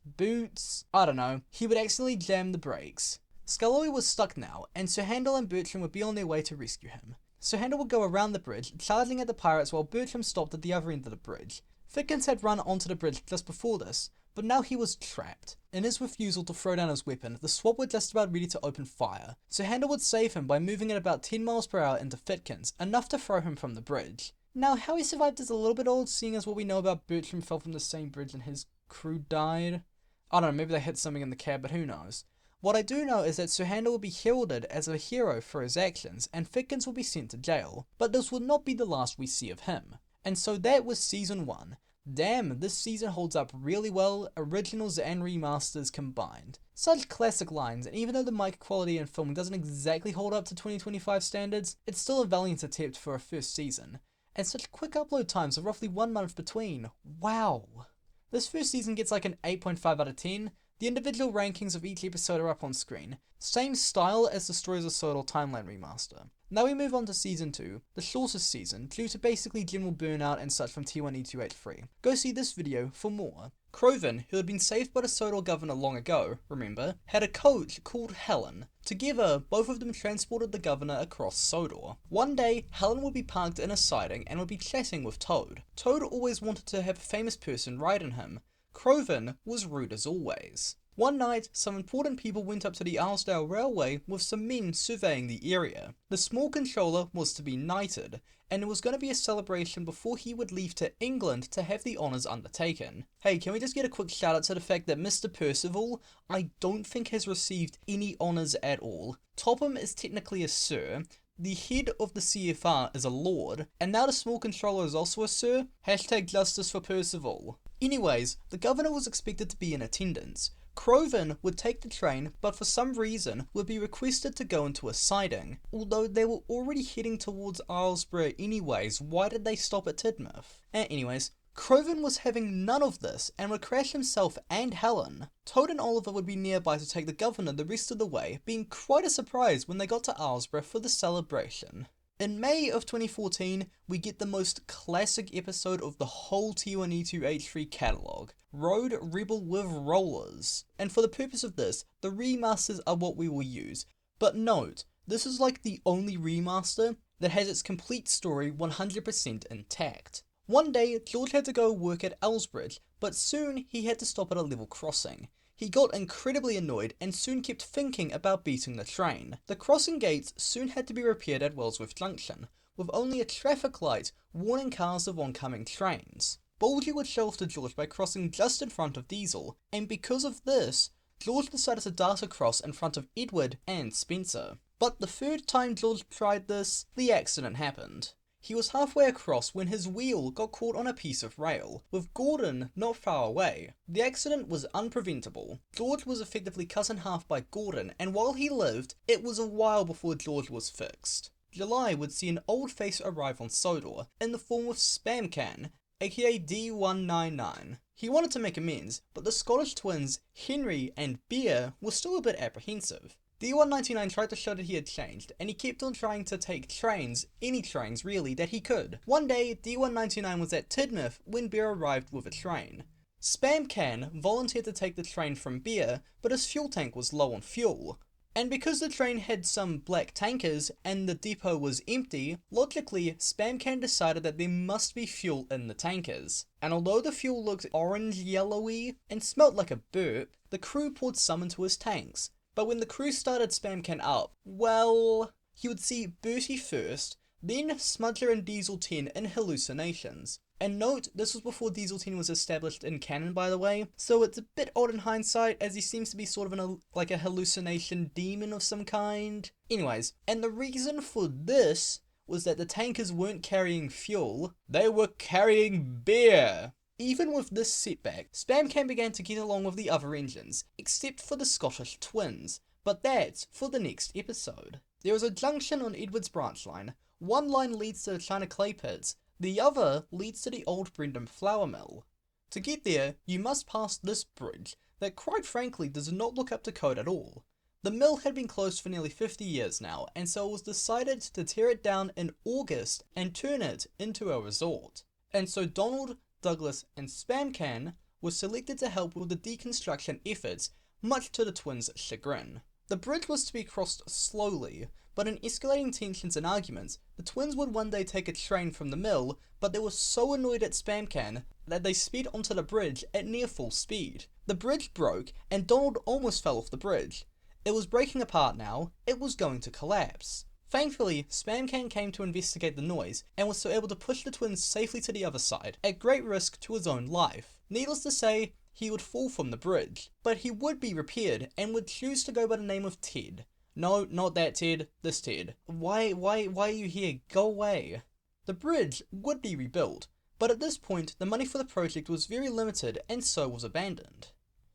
I don't know, he would accidentally jam the brakes. Skarloey was stuck now, and Sir Handel and Bertram would be on their way to rescue him. Sir Handel would go around the bridge, charging at the pirates while Bertram stopped at the other end of the bridge. Fitkins had run onto the bridge just before this, but now he was trapped. In his refusal to throw down his weapon, the swab were just about ready to open fire. Sir Handel would save him by moving at about 10 miles per hour into Fitkins, enough to throw him from the bridge. Now, how he survived is a little bit old, seeing as what we know about Bertram fell from the same bridge and his crew died. I don't know, maybe they hit something in the cab, but who knows. What I do know is that Sir Handel will be heralded as a hero for his actions, and Fitkins will be sent to jail, but this will not be the last we see of him. And so that was Season 1. Damn, this season holds up really well, originals and remasters combined. Such classic lines, and even though the mic quality and filming doesn't exactly hold up to 2025 standards, it's still a valiant attempt for a first season. And such quick upload times of roughly 1 month between. Wow. This first season gets like an 8.5 out of 10. The individual rankings of each episode are up on screen. Same style as the Stories of Sodor Timeline remaster. Now we move on to Season 2, the shortest season, due to basically general burnout and such from T1E2H3. Go see this video for more. Croven, who had been saved by the Sodor governor long ago, remember, had a coach called Helen. Together, both of them transported the governor across Sodor. One day, Helen would be parked in a siding and would be chatting with Toad. Toad always wanted to have a famous person ride in him. Croven was rude as always. One night, some important people went up to the Arlesdale Railway with some men surveying the area. The small controller was to be knighted, and it was going to be a celebration before he would leave to England to have the honours undertaken. Hey, can we just get a quick shout out to the fact that Mr. Percival, I don't think has received any honours at all. Topham is technically a Sir, the head of the CFR is a Lord, and now the small controller is also a Sir. Hashtag justice for Percival. Anyways, the governor was expected to be in attendance. Croven would take the train, but for some reason would be requested to go into a siding. Although they were already heading towards Islesborough anyways, why did they stop at Tidmouth? Anyways, Croven was having none of this and would crash himself and Helen. Toad and Oliver would be nearby to take the governor the rest of the way, being quite a surprise when they got to Islesborough for the celebration. In May of 2014, we get the most classic episode of the whole T1E2H3 catalogue, Road Rebel with Rollers. And for the purpose of this, the remasters are what we will use. But note, this is like the only remaster that has its complete story 100% intact. One day, George had to go work at Elsbridge, but soon he had to stop at a level crossing. He got incredibly annoyed and soon kept thinking about beating the train. The crossing gates soon had to be repaired at Wellsworth Junction, with only a traffic light warning cars of oncoming trains. Bulgy would show off to George by crossing just in front of Diesel, and because of this, George decided to dart across in front of Edward and Spencer. But the third time George tried this, the accident happened. He was halfway across when his wheel got caught on a piece of rail, with Gordon not far away. The accident was unpreventable. George was effectively cut in half by Gordon, and while he lived, it was a while before George was fixed. July would see an old face arrive on Sodor, in the form of Spamcan, aka D199. He wanted to make amends, but the Scottish twins, Henry and Bear, were still a bit apprehensive. D199 tried to show that he had changed, and he kept on trying to take trains, any trains really, that he could. One day, D199 was at Tidmouth when Beer arrived with a train. Spamcan volunteered to take the train from Beer, but his fuel tank was low on fuel. And because the train had some black tankers and the depot was empty, logically, Spamcan decided that there must be fuel in the tankers. And although the fuel looked orange-yellowy and smelt like a burp, the crew poured some into his tanks. But when the crew started Spamcan up, well, he would see Bertie first, then Smudger and Diesel 10 in hallucinations. And note, this was before Diesel 10 was established in canon, by the way, so it's a bit odd in hindsight, as he seems to be sort of like a hallucination demon of some kind. Anyways, and the reason for this was that the tankers weren't carrying fuel, they were carrying beer. Even with this setback, Spamcan began to get along with the other engines, except for the Scottish twins, but that's for the next episode. There is a junction on Edward's branch line. One line leads to the China clay pits, the other leads to the old Brendan flour mill. To get there, you must pass this bridge that quite frankly does not look up to code at all. The mill had been closed for nearly 50 years now, and so it was decided to tear it down in August and turn it into a resort. And so Donald, Douglas and Spamcan were selected to help with the deconstruction efforts, much to the twins' chagrin. The bridge was to be crossed slowly, but in escalating tensions and arguments, the twins would one day take a train from the mill, but they were so annoyed at Spamcan that they sped onto the bridge at near full speed. The bridge broke, and Donald almost fell off the bridge. It was breaking apart now, it was going to collapse. Thankfully, Spamcan came to investigate the noise, and was so able to push the twins safely to the other side, at great risk to his own life. Needless to say, he would fall from the bridge, but he would be repaired, and would choose to go by the name of Ted. No, not that Ted, this Ted. Why are you here? Go away. The bridge would be rebuilt, but at this point, the money for the project was very limited, and so was abandoned.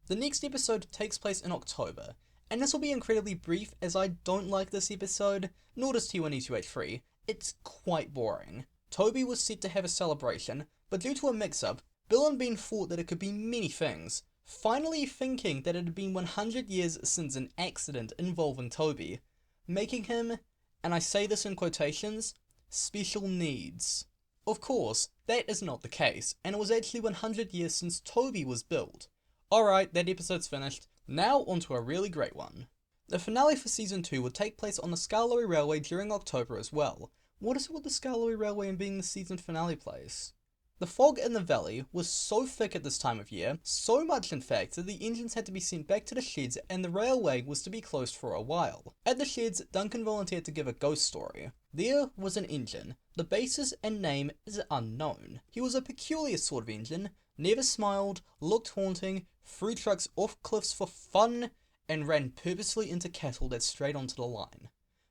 The next episode takes place in October, and this will be incredibly brief as I don't like this episode, nor does T1E2H3. It's quite boring. Toby was set to have a celebration, but due to a mix-up, Bill and Ben thought that it could be many things, finally thinking that it had been 100 years since an accident involving Toby, making him, and I say this in quotations, special needs. Of course, that is not the case, and it was actually 100 years since Toby was built. Alright, that episode's finished. Now onto a really great one. The finale for Season 2 would take place on the Skarloey Railway during October as well. What is it with the Skarloey Railway and being the season finale place? The fog in the valley was so thick at this time of year, so much in fact that the engines had to be sent back to the sheds and the railway was to be closed for a while. At the sheds, Duncan volunteered to give a ghost story. There was an engine. The basis and name is unknown. He was a peculiar sort of engine, never smiled, looked haunting, threw trucks off cliffs for fun, and ran purposely into cattle that strayed onto the line.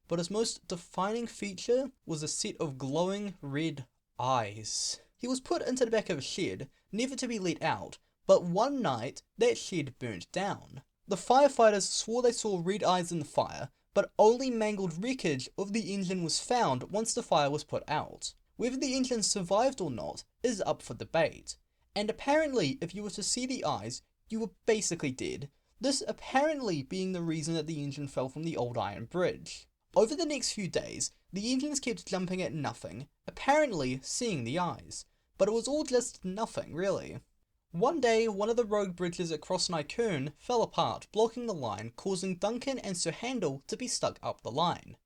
But his most defining feature was a set of glowing red eyes. He was put into the back of a shed, never to be let out, but one night that shed burnt down. The firefighters swore they saw red eyes in the fire, but only mangled wreckage of the engine was found once the fire was put out. Whether the engine survived or not is up for debate, and apparently if you were to see the eyes, you were basically dead, this apparently being the reason that the engine fell from the old iron bridge. Over the next few days, the engines kept jumping at nothing, apparently seeing the eyes, but it was all just nothing really. One day, one of the road bridges across Nykern fell apart, blocking the line, causing Duncan and Sir Handel to be stuck up the line.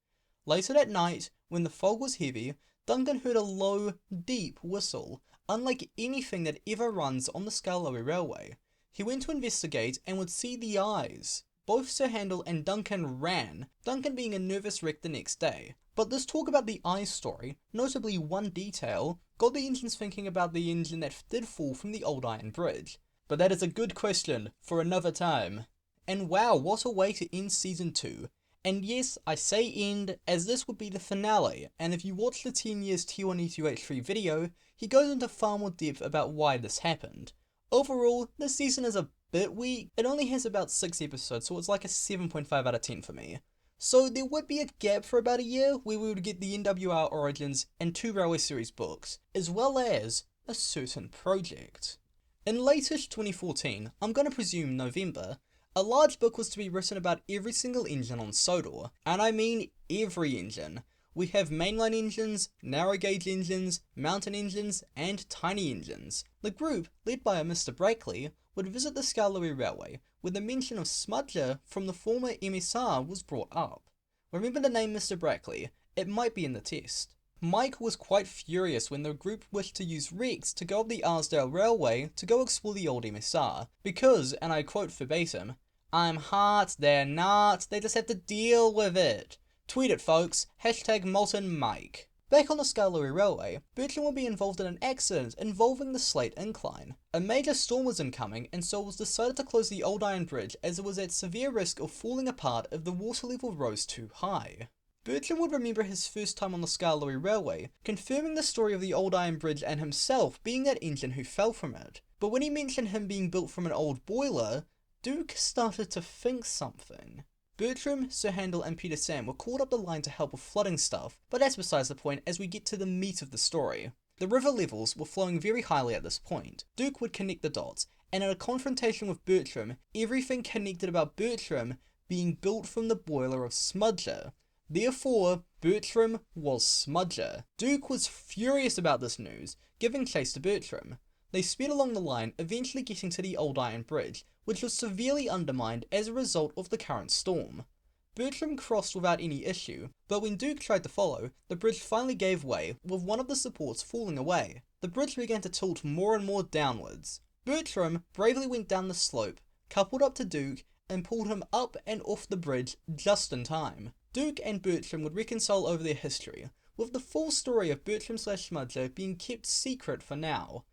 Later that night, when the fog was heavy, Duncan heard a low, deep whistle, unlike anything that ever runs on the Skarloey Railway. He went to investigate and would see the eyes. Both Sir Handel and Duncan ran, Duncan being a nervous wreck the next day. But this talk about the eyes story, notably one detail, got the engines thinking about the engine that did fall from the old iron bridge. But that is a good question for another time. And wow, what a way to end Season 2. And yes, I say end, as this would be the finale, and if you watch the 10 years T1E2H3 video, he goes into far more depth about why this happened. Overall, this season is a bit weak. It only has about 6 episodes, so it's like a 7.5 out of 10 for me. So there would be a gap for about a year where we would get the NWR Origins and 2 Railway Series books, as well as a certain project. In late-ish 2014, I'm gonna presume November, A large book was to be written about every single engine on Sodor, and I mean every engine. We have mainline engines, narrow gauge engines, mountain engines, and tiny engines. The group, led by a Mr. Brackley, would visit the Skarloey Railway, where the mention of Smudger from the former MSR was brought up. Remember the name Mr. Brackley, it might be in the test. Mike was quite furious when the group wished to use Rex to go up the Arsdale Railway to go explore the old MSR, because, and I quote verbatim, "I'm hot, they're not, they just have to deal with it. Tweet it folks, hashtag Molten Mike." Back on the Skarloey Railway, Bertram would be involved in an accident involving the Slate Incline. A major storm was incoming, and so it was decided to close the Old Iron Bridge as it was at severe risk of falling apart if the water level rose too high. Bertram would remember his first time on the Skarloey Railway, confirming the story of the Old Iron Bridge and himself being that engine who fell from it. But when he mentioned him being built from an old boiler, Duke started to think something. Bertram, Sir Handel and Peter Sam were called up the line to help with flooding stuff, but that's besides the point as we get to the meat of the story. The river levels were flowing very highly at this point. Duke would connect the dots, and in a confrontation with Bertram, everything connected about Bertram being built from the boiler of Smudger. Therefore, Bertram was Smudger. Duke was furious about this news, giving chase to Bertram. They sped along the line, eventually getting to the Old Iron Bridge, which was severely undermined as a result of the current storm. Bertram crossed without any issue, but when Duke tried to follow, the bridge finally gave way, with one of the supports falling away. The bridge began to tilt more and more downwards. Bertram bravely went down the slope, coupled up to Duke, and pulled him up and off the bridge just in time. Duke and Bertram would reconcile over their history, with the full story of Bertram/Smudger being kept secret for now.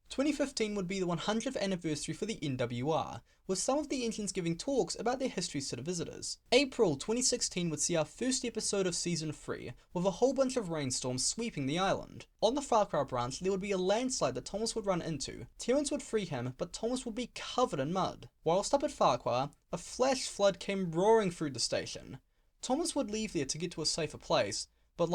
2015 would be the 100th anniversary for the NWR, with some of the engines giving talks about their histories to the visitors. April 2016 would see our first episode of Season 3, with a whole bunch of rainstorms sweeping the island. On the Farquhar branch, there would be a landslide that Thomas would run into. Terence would free him, but Thomas would be covered in mud. Whilst up at Farquhar, a flash flood came roaring through the station. Thomas would leave there to get to a safer place, but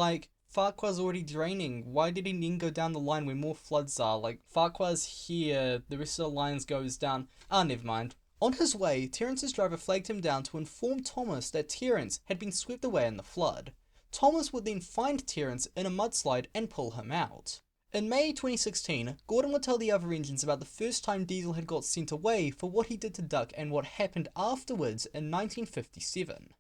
Farquhar's already draining. Why did he then go down the line where more floods are? Farquhar's here, the rest of the lines goes down. Never mind. On his way, Terence's driver flagged him down to inform Thomas that Terence had been swept away in the flood. Thomas would then find Terence in a mudslide and pull him out. In May 2016, Gordon would tell the other engines about the first time Diesel had got sent away for what he did to Duck and what happened afterwards in 1957.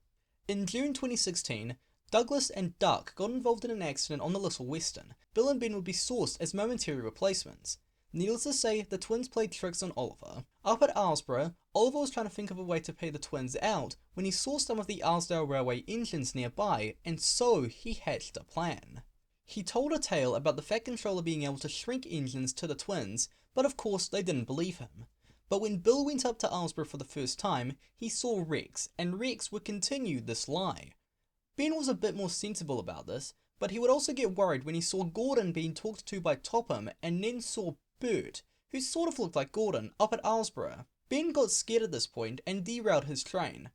In June 2016, Douglas and Duck got involved in an accident on the Little Western. Bill and Ben would be sourced as momentary replacements. Needless to say, the twins played tricks on Oliver. Up at Arsborough, Oliver was trying to think of a way to pay the twins out when he saw some of the Arsdale Railway engines nearby, and so he hatched a plan. He told a tale about the Fat Controller being able to shrink engines to the twins, but of course they didn't believe him. But when Bill went up to Arsborough for the first time, he saw Rex, and Rex would continue this lie. Ben was a bit more sensible about this, but he would also get worried when he saw Gordon being talked to by Topham and then saw Bert, who sort of looked like Gordon, up at Arsborough. Ben got scared at this point and derailed his train.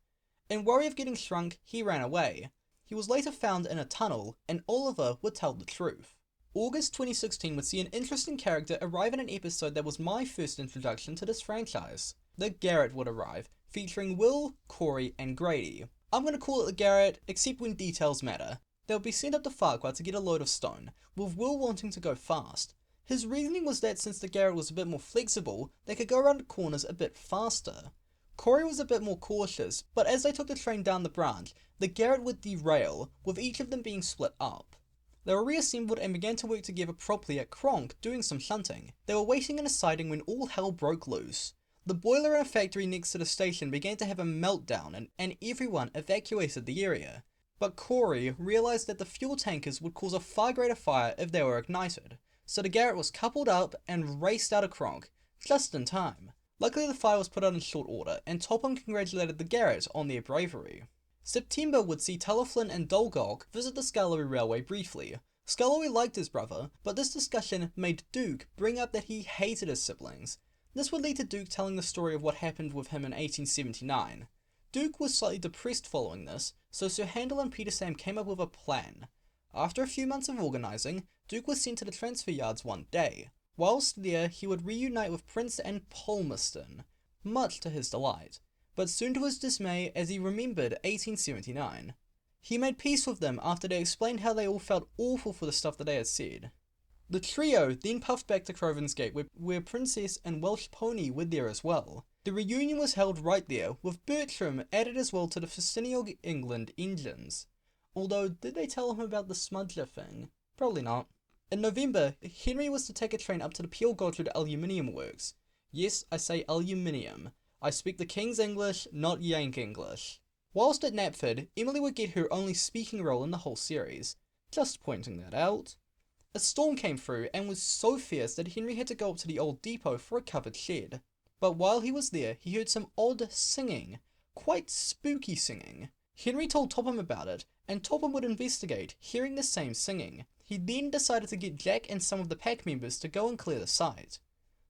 In worry of getting shrunk, he ran away. He was later found in a tunnel, and Oliver would tell the truth. August 2016 would see an interesting character arrive in an episode that was my first introduction to this franchise. The Garrett would arrive, featuring Will, Corey, and Grady. I'm going to call it the Garrett, except when details matter. They'll be sent up to Farquhar to get a load of stone, with Will wanting to go fast. His reasoning was that since the Garrett was a bit more flexible, they could go around corners a bit faster. Corey was a bit more cautious, but as they took the train down the branch, the Garrett would derail, with each of them being split up. They were reassembled and began to work together properly at Kronk, doing some shunting. They were waiting in a siding when all hell broke loose. The boiler in a factory next to the station began to have a meltdown and everyone evacuated the area. But Corey realised that the fuel tankers would cause a far greater fire if they were ignited, so the Garrett was coupled up and raced out of Kronk, just in time. Luckily the fire was put out in short order, and Topham congratulated the Garrett on their bravery. September would see Tulliflin and Dolgog visit the Skarloey Railway briefly. Skarloey liked his brother, but this discussion made Duke bring up that he hated his siblings. This would lead to Duke telling the story of what happened with him in 1879. Duke was slightly depressed following this, so Sir Handel and Peter Sam came up with a plan. After a few months of organising, Duke was sent to the transfer yards one day. Whilst there, he would reunite with Prince and Palmerston, much to his delight. but soon to his dismay as he remembered 1879. He made peace with them after they explained how they all felt awful for the stuff that they had said. The trio then puffed back to Croven's Gate where Princess and Welsh Pony were there as well. The reunion was held right there, with Bertram added as well to the Festinial England engines. Although, did they tell him about the Smudger thing? Probably not. In November, Henry was to take a train up to the Peel Godred Aluminium Works. Yes, I say aluminium. I speak the King's English, not Yank English. Whilst at Knapford, Emily would get her only speaking role in the whole series. Just pointing that out. A storm came through and was so fierce that Henry had to go up to the old depot for a covered shed. But while he was there, he heard some odd singing. Quite spooky singing. Henry told Topham about it, and Topham would investigate, hearing the same singing. He then decided to get Jack and some of the pack members to go and clear the site.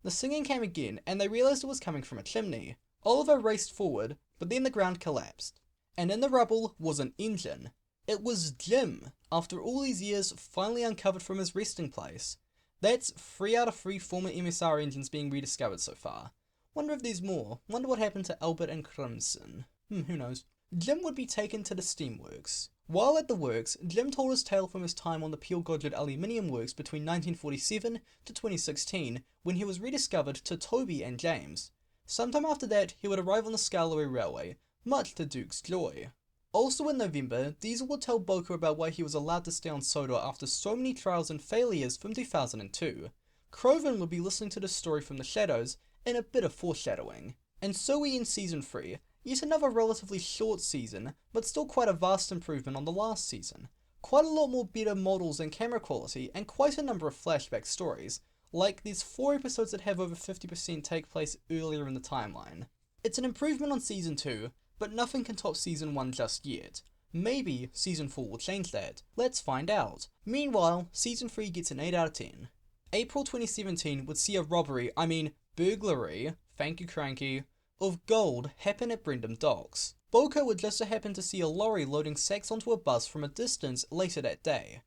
The singing came again, and they realised it was coming from a chimney. Oliver raced forward, but then the ground collapsed. And in the rubble was an engine. It was Jim, after all these years, finally uncovered from his resting place. That's 3 out of 3 former MSR engines being rediscovered so far. Wonder if there's more. Wonder what happened to Albert and Crimson. Who knows. Jim would be taken to the steamworks. While at the works, Jim told his tale from his time on the Peel Godred Aluminium Works between 1947 to 2016, when he was rediscovered to Toby and James. Sometime after that, he would arrive on the Scarloway Railway, much to Duke's joy. Also in November, Diesel would tell Boker about why he was allowed to stay on Sodor after so many trials and failures from 2002. Croven would be listening to the story from the shadows, in a bit of foreshadowing. And so we end Season 3, yet another relatively short season, but still quite a vast improvement on the last season. Quite a lot more better models and camera quality, and quite a number of flashback stories. Like, there's 4 episodes that have over 50% take place earlier in the timeline. It's an improvement on Season 2, but nothing can top Season 1 just yet. Maybe Season 4 will change that. Let's find out. Meanwhile, Season 3 gets an 8 out of 10. April 2017 would see a burglary, thank you Cranky, of gold happen at Brendam Docks. Boker would just so happen to see a lorry loading sacks onto a bus from a distance later that day.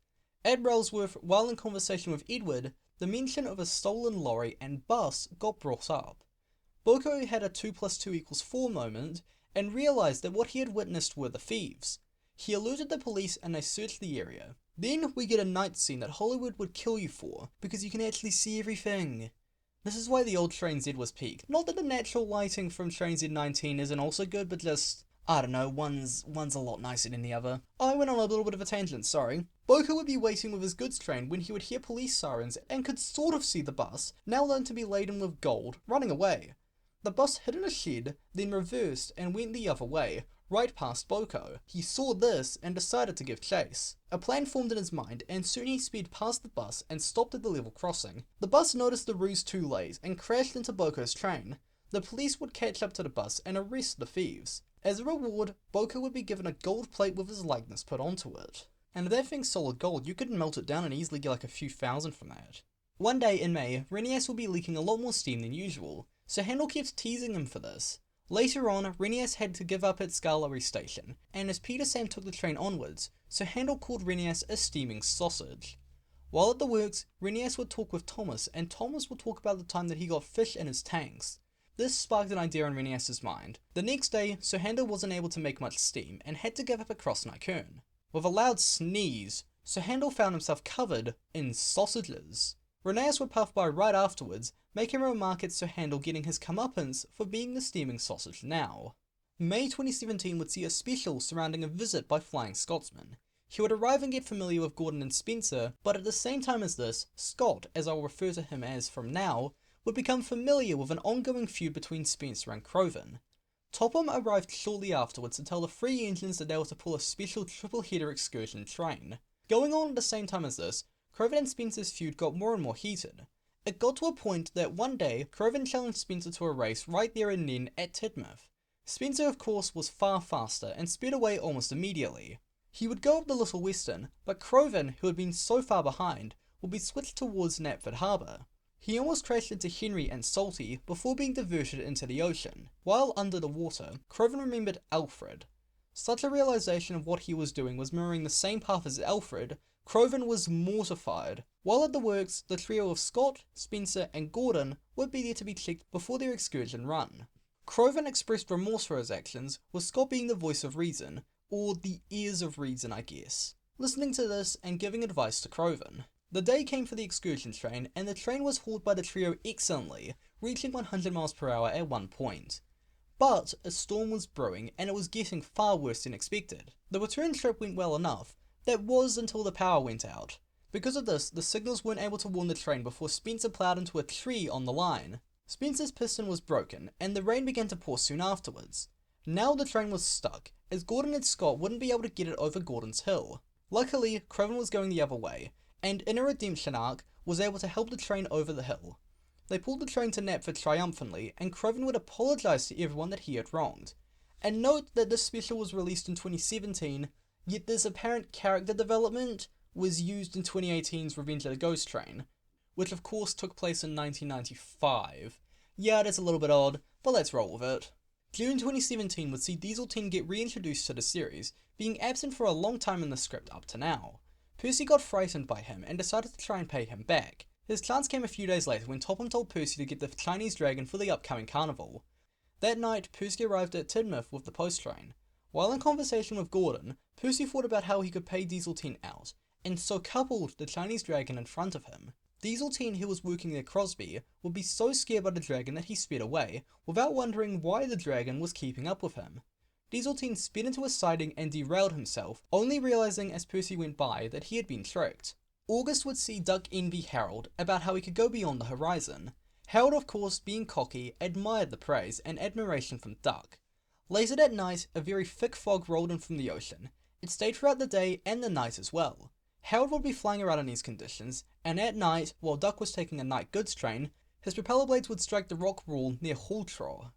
At Railsworth, while in conversation with Edward, the mention of a stolen lorry and bus got brought up. Boker had a 2 + 2 = 4 moment, and realised that what he had witnessed were the thieves. He alerted the police and they searched the area. Then we get a night scene that Hollywood would kill you for, because you can actually see everything. This is why the old Train Z was peak. Not that the natural lighting from Train Z19 isn't also good, but just, I don't know, one's a lot nicer than the other. I went on a little bit of a tangent, sorry. Boker would be waiting with his goods train when he would hear police sirens and could sort of see the bus, now learned to be laden with gold, running away. The bus hid in a shed, then reversed and went the other way, right past Boko. He saw this and decided to give chase. A plan formed in his mind, and soon he sped past the bus and stopped at the level crossing. The bus noticed the ruse too late and crashed into Boko's train. The police would catch up to the bus and arrest the thieves. As a reward, Boko would be given a gold plate with his likeness put onto it. And if that thing's solid gold, you could melt it down and easily get like a few thousand from that. One day in May, Renias will be leaking a lot more steam than usual, so Handel keeps teasing him for this. Later on, Renias had to give up at Scarloway Station, and as Peter Sam took the train onwards, so Handel called Renias a steaming sausage. While at the works, Renias would talk with Thomas, and Thomas would talk about the time that he got fish in his tanks. This sparked an idea in Renias' mind. The next day, Sir Handel wasn't able to make much steam, and had to give up across Nykern. With a loud sneeze, Sir Handel found himself covered in sausages. Renias would puff by right afterwards, making a remark at Sir Handel getting his comeuppance for being the steaming sausage now. May 2017 would see a special surrounding a visit by Flying Scotsman. He would arrive and get familiar with Gordon and Spencer, but at the same time as this, Scott, as I'll refer to him as from now, would become familiar with an ongoing feud between Spencer and Croven. Topham arrived shortly afterwards to tell the 3 engines that they were to pull a special triple-header excursion train. Going on at the same time as this, Croven and Spencer's feud got more and more heated. It got to a point that one day, Croven challenged Spencer to a race right there and then at Tidmouth. Spencer of course was far faster and sped away almost immediately. He would go up the Little Western, but Croven, who had been so far behind, would be switched towards Knapford Harbour. He almost crashed into Henry and Salty before being diverted into the ocean. While under the water, Croven remembered Alfred. Such a realization of what he was doing was mirroring the same path as Alfred. Croven was mortified. While at the works, the trio of Scott, Spencer and Gordon would be there to be checked before their excursion run. Croven expressed remorse for his actions, with Scott being the voice of reason, or the ears of reason I guess, listening to this and giving advice to Croven. The day came for the excursion train, and the train was hauled by the trio excellently, reaching 100 miles per hour at one point. But a storm was brewing, and it was getting far worse than expected. The return trip went well enough. That was until the power went out. Because of this, the signals weren't able to warn the train before Spencer plowed into a tree on the line. Spencer's piston was broken, and the rain began to pour soon afterwards. Now the train was stuck, as Gordon and Scott wouldn't be able to get it over Gordon's hill. Luckily, Croven was going the other way, and in a redemption arc, was able to help the train over the hill. They pulled the train to Knapford triumphantly, and Croven would apologise to everyone that he had wronged. And note that this special was released in 2017, yet this apparent character development was used in 2018's Revenge of the Ghost Train, which of course took place in 1995. Yeah, that's a little bit odd, but let's roll with it. June 2017 would see Diesel 10 get reintroduced to the series, being absent for a long time in the script up to now. Percy got frightened by him and decided to try and pay him back. His chance came a few days later when Topham told Percy to get the Chinese dragon for the upcoming carnival. That night, Percy arrived at Tidmouth with the post train. While in conversation with Gordon, Percy thought about how he could pay Diesel 10 out, and so coupled the Chinese dragon in front of him. Diesel 10, who was working at Crosby, would be so scared by the dragon that he sped away, without wondering why the dragon was keeping up with him. Diesel 10 sped into a siding and derailed himself, only realising as Percy went by that he had been tricked. August would see Duck envy Harold about how he could go beyond the horizon. Harold, of course, being cocky, admired the praise and admiration from Duck. Later that night, a very thick fog rolled in from the ocean. It stayed throughout the day and the night as well. Harold would be flying around in these conditions, and at night, while Duck was taking a night goods train, his propeller blades would strike the rock wall near Halltraw.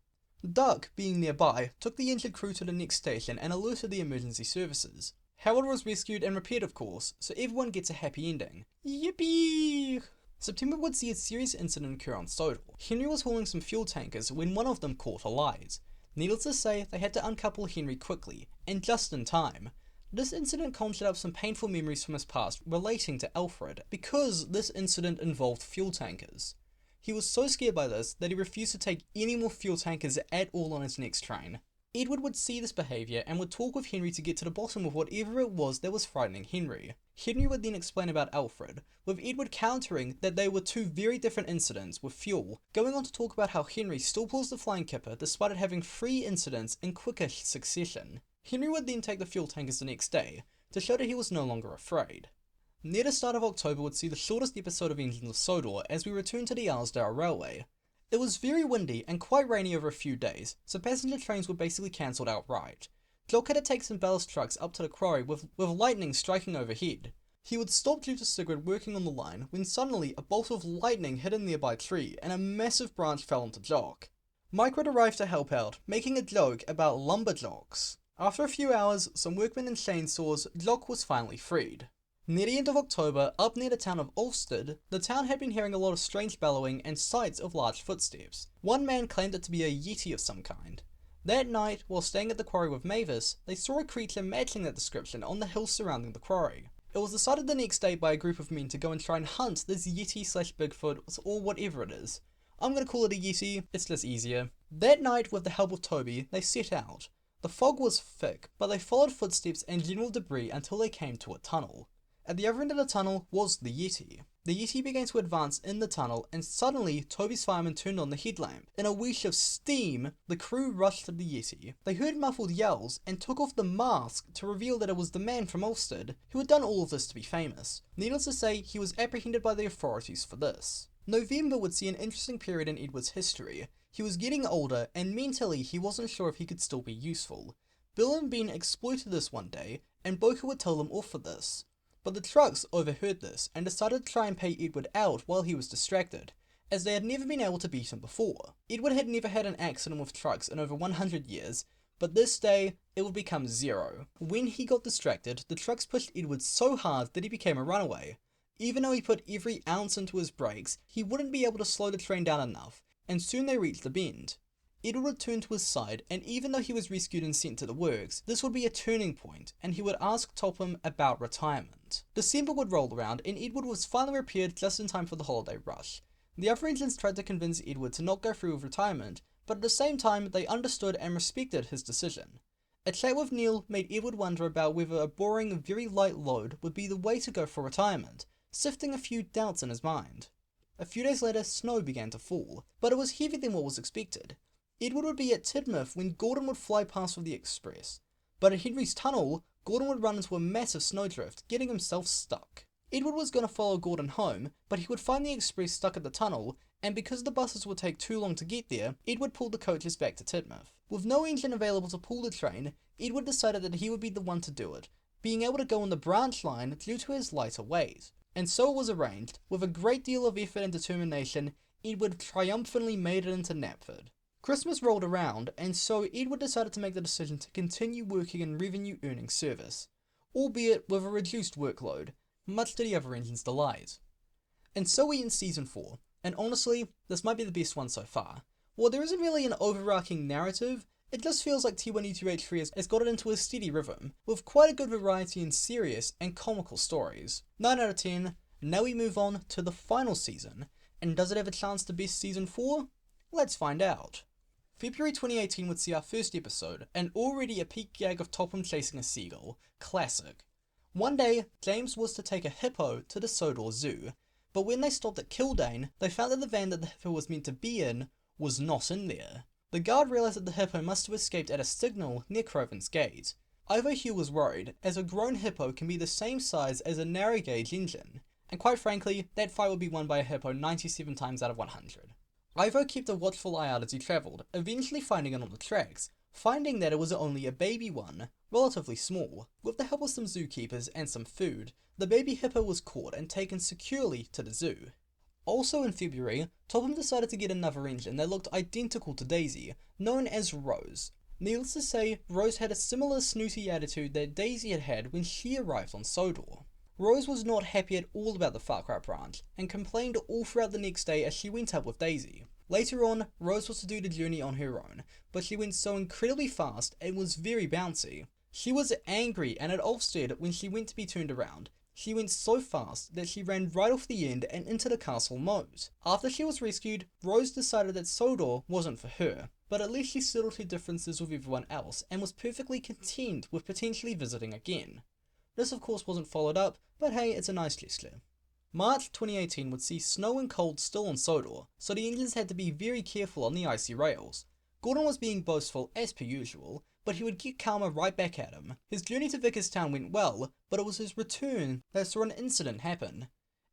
Duck, being nearby, took the injured crew to the next station and alerted the emergency services. Harold was rescued and repaired, of course, so everyone gets a happy ending. Yippee! September would see a serious incident occur on Sodor. Henry was hauling some fuel tankers when one of them caught alight. Needless to say, they had to uncouple Henry quickly, and just in time. This incident conjured up some painful memories from his past relating to Alfred, because this incident involved fuel tankers. He was so scared by this that he refused to take any more fuel tankers at all on his next train. Edward would see this behaviour and would talk with Henry to get to the bottom of whatever it was that was frightening Henry. Henry would then explain about Alfred, with Edward countering that they were two very different incidents with fuel, going on to talk about how Henry still pulls the flying kipper despite it having 3 incidents in quicker succession. Henry would then take the fuel tankers the next day, to show that he was no longer afraid. Near the start of October would see the shortest episode of Engines of Sodor as we return to the Aylesdale Railway. It was very windy and quite rainy over a few days, so passenger trains were basically cancelled outright. Jock had to take some ballast trucks up to the quarry with lightning striking overhead. He would stop due to Sigrid working on the line when suddenly a bolt of lightning hit a nearby tree and a massive branch fell onto Jock. Mike would arrive to help out, making a joke about lumberjacks. After a few hours, some workmen and chainsaws, Jock was finally freed. Near the end of October, up near the town of Ulstead, the town had been hearing a lot of strange bellowing and sights of large footsteps. One man claimed it to be a yeti of some kind. That night, while staying at the quarry with Mavis, they saw a creature matching that description on the hills surrounding the quarry. It was decided the next day by a group of men to go and try and hunt this yeti/Bigfoot or whatever it is. I'm gonna call it a yeti, it's just easier. That night, with the help of Toby, they set out. The fog was thick, but they followed footsteps and general debris until they came to a tunnel. At the other end of the tunnel was the Yeti. The Yeti began to advance in the tunnel, and suddenly Toby's fireman turned on the headlamp. In a whoosh of steam, the crew rushed to the Yeti. They heard muffled yells and took off the mask to reveal that it was the man from Ulstead, who had done all of this to be famous. Needless to say, he was apprehended by the authorities for this. November would see an interesting period in Edward's history. He was getting older, and mentally he wasn't sure if he could still be useful. Bill and Ben exploited this one day, and Boker would tell them off for this. But the trucks overheard this and decided to try and pay Edward out while he was distracted, as they had never been able to beat him before. Edward had never had an accident with trucks in over 100 years, but this day, it would become 0. When he got distracted, the trucks pushed Edward so hard that he became a runaway. Even though he put every ounce into his brakes, he wouldn't be able to slow the train down enough, and soon they reached the bend. Edward returned to his side, and even though he was rescued and sent to the works, this would be a turning point, and he would ask Topham about retirement. December would roll around, and Edward was finally repaired just in time for the holiday rush. The other engines tried to convince Edward to not go through with retirement, but at the same time they understood and respected his decision. A chat with Neil made Edward wonder about whether a boring, very light load would be the way to go for retirement, sifting a few doubts in his mind. A few days later, snow began to fall, but it was heavier than what was expected. Edward would be at Tidmouth when Gordon would fly past with the express, but at Henry's tunnel, Gordon would run into a massive snowdrift, getting himself stuck. Edward was going to follow Gordon home, but he would find the express stuck at the tunnel, and because the buses would take too long to get there, Edward pulled the coaches back to Tidmouth. With no engine available to pull the train, Edward decided that he would be the one to do it, being able to go on the branch line due to his lighter weight. And so it was arranged. With a great deal of effort and determination, Edward triumphantly made it into Knapford. Christmas rolled around, and so Edward decided to make the decision to continue working in revenue-earning service, albeit with a reduced workload, much to the other engine's delight. And so we in Season 4, and honestly, this might be the best one so far. While there isn't really an overarching narrative, it just feels like T1E2H3 has got it into a steady rhythm, with quite a good variety in serious and comical stories. 9 out of 10, now we move on to the final season, and does it have a chance to best Season 4? Let's find out. February 2018 would see our first episode, and already a peak gag of Topham chasing a seagull. Classic. One day, James was to take a hippo to the Sodor Zoo, but when they stopped at Kildane, they found that the van that the hippo was meant to be in was not in there. The guard realised that the hippo must have escaped at a signal near Croven's Gate. Ivo Hugh was worried, as a grown hippo can be the same size as a narrow gauge engine, and quite frankly, that fight would be won by a hippo 97 times out of 100. Ivo kept a watchful eye out as he travelled, eventually finding it on the tracks, finding that it was only a baby one, relatively small. With the help of some zookeepers and some food, the baby hippo was caught and taken securely to the zoo. Also in February, Topham decided to get another engine that looked identical to Daisy, known as Rose. Needless to say, Rose had a similar snooty attitude that Daisy had had when she arrived on Sodor. Rose was not happy at all about the Far Cry branch, and complained all throughout the next day as she went up with Daisy. Later on, Rose was to do the journey on her own, but she went so incredibly fast and was very bouncy. She was angry, and at Ulfstead, when she went to be turned around, she went so fast that she ran right off the end and into the castle moat. After she was rescued, Rose decided that Sodor wasn't for her, but at least she settled her differences with everyone else and was perfectly content with potentially visiting again. This of course wasn't followed up, but hey, it's a nice gesture. March 2018 would see snow and cold still on Sodor, so the engines had to be very careful on the icy rails. Gordon was being boastful as per usual, but he would get karma right back at him. His journey to Vicarstown went well, but it was his return that saw an incident happen.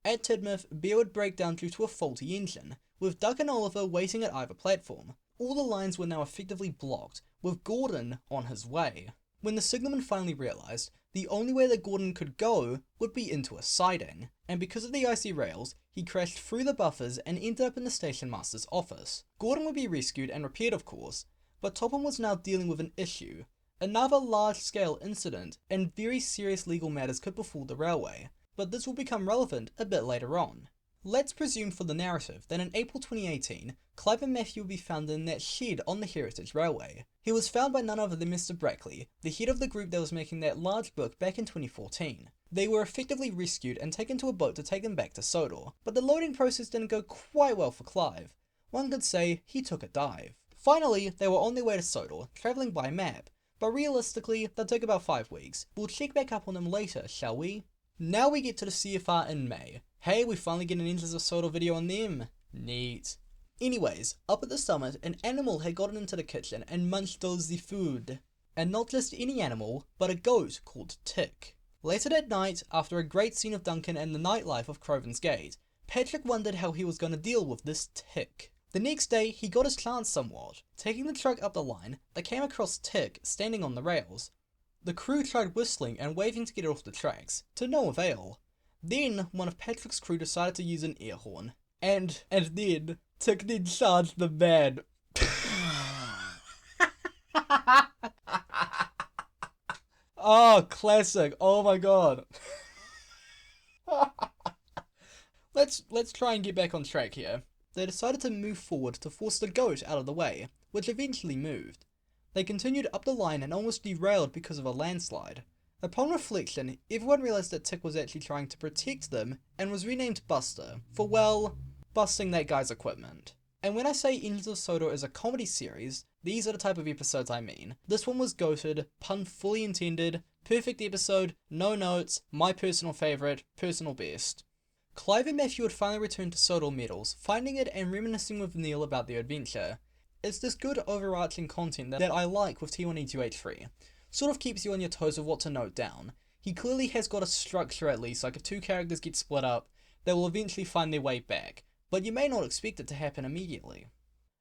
At Tidmouth, Bear would break down due to a faulty engine, with Duck and Oliver waiting at either platform. All the lines were now effectively blocked, with Gordon on his way. When the signalman finally realised, the only way that Gordon could go would be into a siding, and because of the icy rails, he crashed through the buffers and ended up in the station master's office. Gordon would be rescued and repaired of course, but Topham was now dealing with an issue. Another large-scale incident and very serious legal matters could befall the railway, but this will become relevant a bit later on. Let's presume for the narrative that in April 2018, Clive and Matthew would be found in that shed on the Heritage Railway. He was found by none other than Mr. Brackley, the head of the group that was making that large book back in 2014. They were effectively rescued and taken to a boat to take them back to Sodor, but the loading process didn't go quite well for Clive. One could say he took a dive. Finally, they were on their way to Sodor, travelling by map, but realistically, they'll take about 5 weeks. We'll check back up on them later, shall we? Now we get to the CFR in May. Hey, we finally get an Engines of Sodor video on them. Neat. Anyways, up at the summit, an animal had gotten into the kitchen and munched all the food. And not just any animal, but a goat called Tick. Later that night, after a great scene of Duncan and the nightlife of Croven's Gate, Patrick wondered how he was going to deal with this Tick. The next day, he got his chance somewhat. Taking the truck up the line, they came across Tick standing on the rails. The crew tried whistling and waving to get it off the tracks, to no avail. Then, one of Patrick's crew decided to use an air horn. And then, Tick then charged the man. Oh, classic. Oh my god. Let's try and get back on track here. They decided to move forward to force the goat out of the way, which eventually moved. They continued up the line and almost derailed because of a landslide. Upon reflection, everyone realised that Tick was actually trying to protect them and was renamed Buster, for well, busting that guy's equipment. And when I say Engines of Sodor is a comedy series, these are the type of episodes I mean. This one was goated, pun fully intended, perfect episode, no notes, my personal favourite, personal best. Clive and Matthew would finally return to Sodor Metals, finding it and reminiscing with Neil about their adventure. It's this good overarching content that I like with T1E2H3. Sort of keeps you on your toes with what to note down. He clearly has got a structure at least, like if two characters get split up, they will eventually find their way back, but you may not expect it to happen immediately.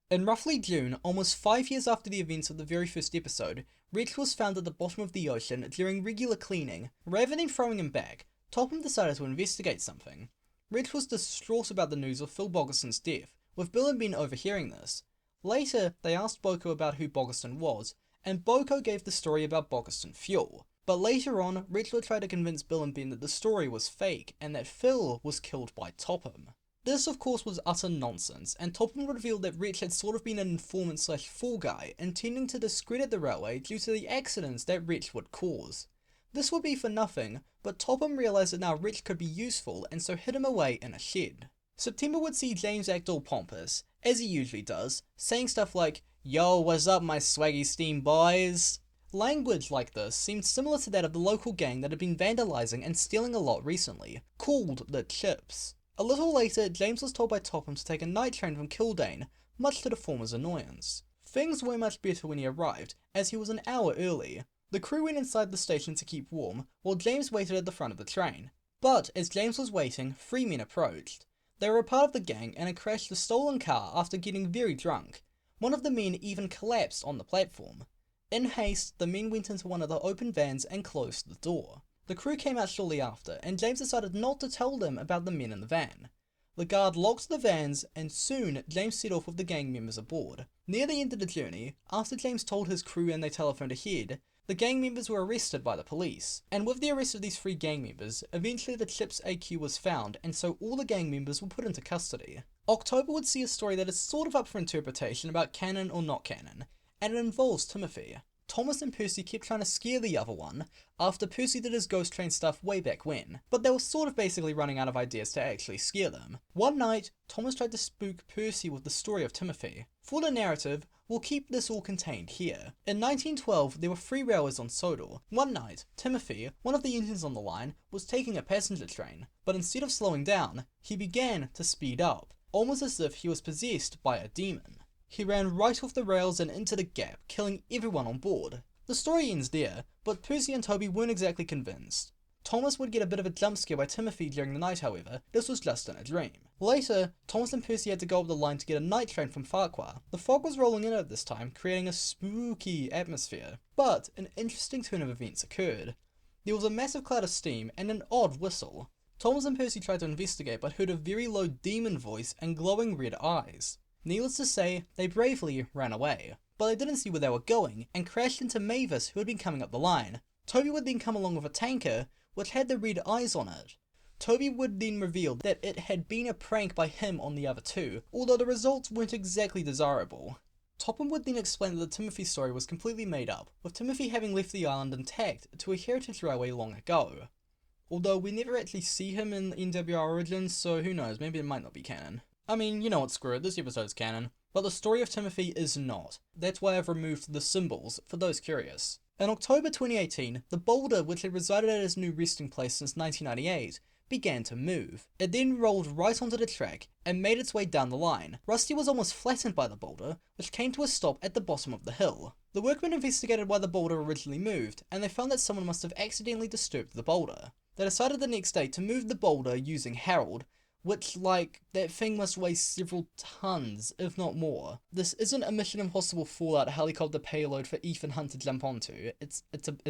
In roughly June, almost 5 years after the events of the very first episode, Wretch was found at the bottom of the ocean during regular cleaning. Rather than throwing him back, Topham decided to investigate something. Wretch was distraught about the news of Phil Bogerson's death, with Bill and Ben overhearing this. Later, they asked Boko about who Bogerson was, and Boko gave the story about Bogerson Fuel. But later on, Wretch would try to convince Bill and Ben that the story was fake, and that Phil was killed by Topham. This of course was utter nonsense, and Topham revealed that Wretch had sort of been an informant slash fall guy, intending to discredit the railway due to the accidents that Wretch would cause. This would be for nothing, but Topham realised that now Wretch could be useful, and so hid him away in a shed. September would see James act all pompous, as he usually does, saying stuff like, "Yo, what's up my swaggy steam boys?" Language like this seemed similar to that of the local gang that had been vandalising and stealing a lot recently, called the Chips. A little later, James was told by Topham to take a night train from Kildane, much to the former's annoyance. Things were much better when he arrived, as he was an hour early. The crew went inside the station to keep warm, while James waited at the front of the train. But, as James was waiting, 3 men approached. They were a part of the gang and had crashed the stolen car after getting very drunk. One of the men even collapsed on the platform. In haste, the men went into one of the open vans and closed the door. The crew came out shortly after, and James decided not to tell them about the men in the van. The guard locked the vans, and soon James set off with the gang members aboard. Near the end of the journey, after James told his crew and they telephoned ahead, the gang members were arrested by the police. And with the arrest of these 3 gang members, eventually the Chips AQ was found, and so all the gang members were put into custody. October would see a story that is sort of up for interpretation about canon or not canon, and it involves Timothy. Thomas and Percy kept trying to scare the other one, after Percy did his ghost train stuff way back when, but they were sort of basically running out of ideas to actually scare them. One night, Thomas tried to spook Percy with the story of Timothy. For the narrative, we'll keep this all contained here. In 1912, there were 3 railways on Sodor. One night, Timothy, one of the engines on the line, was taking a passenger train, but instead of slowing down, he began to speed up, almost as if he was possessed by a demon. He ran right off the rails and into the gap, killing everyone on board. The story ends there, but Percy and Toby weren't exactly convinced. Thomas would get a bit of a jump scare by Timothy during the night, however. This was just in a dream. Later, Thomas and Percy had to go up the line to get a night train from Farquhar. The fog was rolling in at this time, creating a spooky atmosphere. But an interesting turn of events occurred. There was a massive cloud of steam and an odd whistle. Thomas and Percy tried to investigate but heard a very low demon voice and glowing red eyes. Needless to say, they bravely ran away. But they didn't see where they were going, and crashed into Mavis, who had been coming up the line. Toby would then come along with a tanker, which had the red eyes on it. Toby would then reveal that it had been a prank by him on the other 2, although the results weren't exactly desirable. Topham would then explain that the Timothy story was completely made up, with Timothy having left the island intact to a heritage railway long ago. Although we never actually see him in NWR Origins, so who knows, maybe it might not be canon. I mean, you know what, screw it, this episode's canon. But the story of Timothy is not. That's why I've removed the symbols, for those curious. In October 2018, the boulder, which had resided at his new resting place since 1998, began to move. It then rolled right onto the track, and made its way down the line. Rusty was almost flattened by the boulder, which came to a stop at the bottom of the hill. The workmen investigated why the boulder originally moved, and they found that someone must have accidentally disturbed the boulder. They decided the next day to move the boulder using Harold, which, like, that thing must weigh several tons, if not more. This isn't a Mission Impossible Fallout helicopter payload for Ethan Hunt to jump onto. It's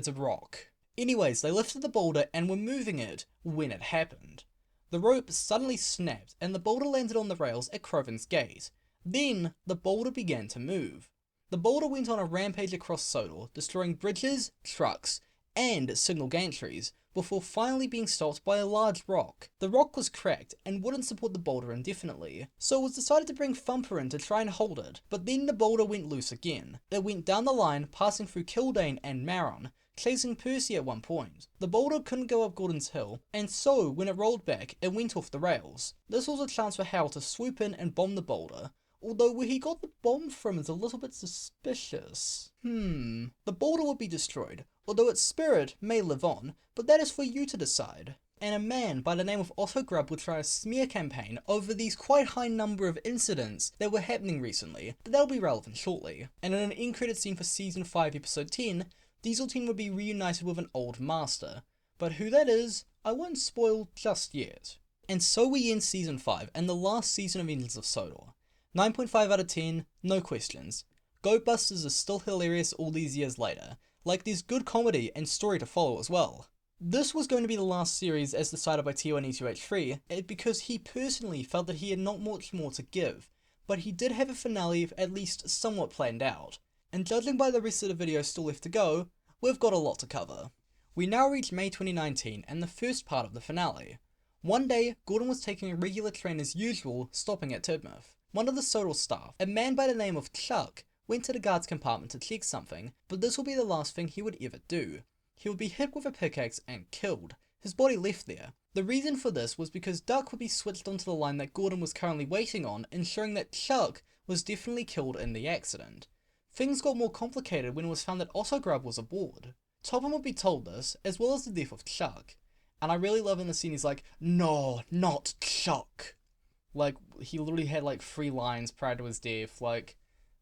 a rock. Anyways, they lifted the boulder and were moving it when it happened. The rope suddenly snapped and the boulder landed on the rails at Crovan's Gate. Then, the boulder began to move. The boulder went on a rampage across Sodor, destroying bridges, trucks, and signal gantries, before finally being stopped by a large rock. The rock was cracked and wouldn't support the boulder indefinitely, so it was decided to bring Thumper in to try and hold it, but then the boulder went loose again. It went down the line, passing through Kildane and Maron, chasing Percy at one point. The boulder couldn't go up Gordon's Hill, and so when it rolled back, it went off the rails. This was a chance for Hal to swoop in and bomb the boulder, although where he got the bomb from is a little bit suspicious. The boulder would be destroyed, although its spirit may live on, but that is for you to decide. And a man by the name of Otto Grubb would try a smear campaign over these quite high number of incidents that were happening recently, but that'll be relevant shortly. And in an end credit scene for Season 5 Episode 10, Diesel Team would be reunited with an old master, but who that is, I won't spoil just yet. And so we end Season 5 and the last season of Engines of Sodor. 9.5 out of 10, no questions. Goatbusters is still hilarious all these years later, like there's good comedy and story to follow as well. This was going to be the last series as decided by T1E2H3 because he personally felt that he had not much more to give, but he did have a finale at least somewhat planned out, and judging by the rest of the video still left to go, we've got a lot to cover. We now reach May 2019 and the first part of the finale. One day, Gordon was taking a regular train as usual, stopping at Tidmouth. One of the Sodor staff, a man by the name of Chuck, went to the guard's compartment to check something, but this will be the last thing he would ever do. He would be hit with a pickaxe and killed, his body left there. The reason for this was because Duck would be switched onto the line that Gordon was currently waiting on, ensuring that Chuck was definitely killed in the accident. Things got more complicated when it was found that Otto Grubb was aboard. Topham would be told this, as well as the death of Chuck. And I really love in the scene he's like, "No, not Chuck." Like, he literally had like 3 lines prior to his death, like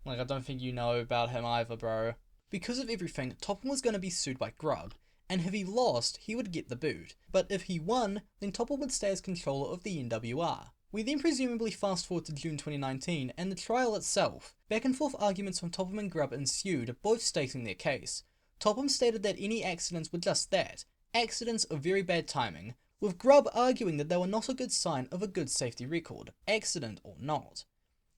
I don't think you know about him either, bro. Because of everything, Topham was going to be sued by Grubb, and if he lost, he would get the boot. But if he won, then Topham would stay as controller of the NWR. We then presumably fast forward to June 2019, and the trial itself. Back and forth arguments from Topham and Grubb ensued, both stating their case. Topham stated that any accidents were just that, accidents of very bad timing, with Grubb arguing that they were not a good sign of a good safety record, accident or not.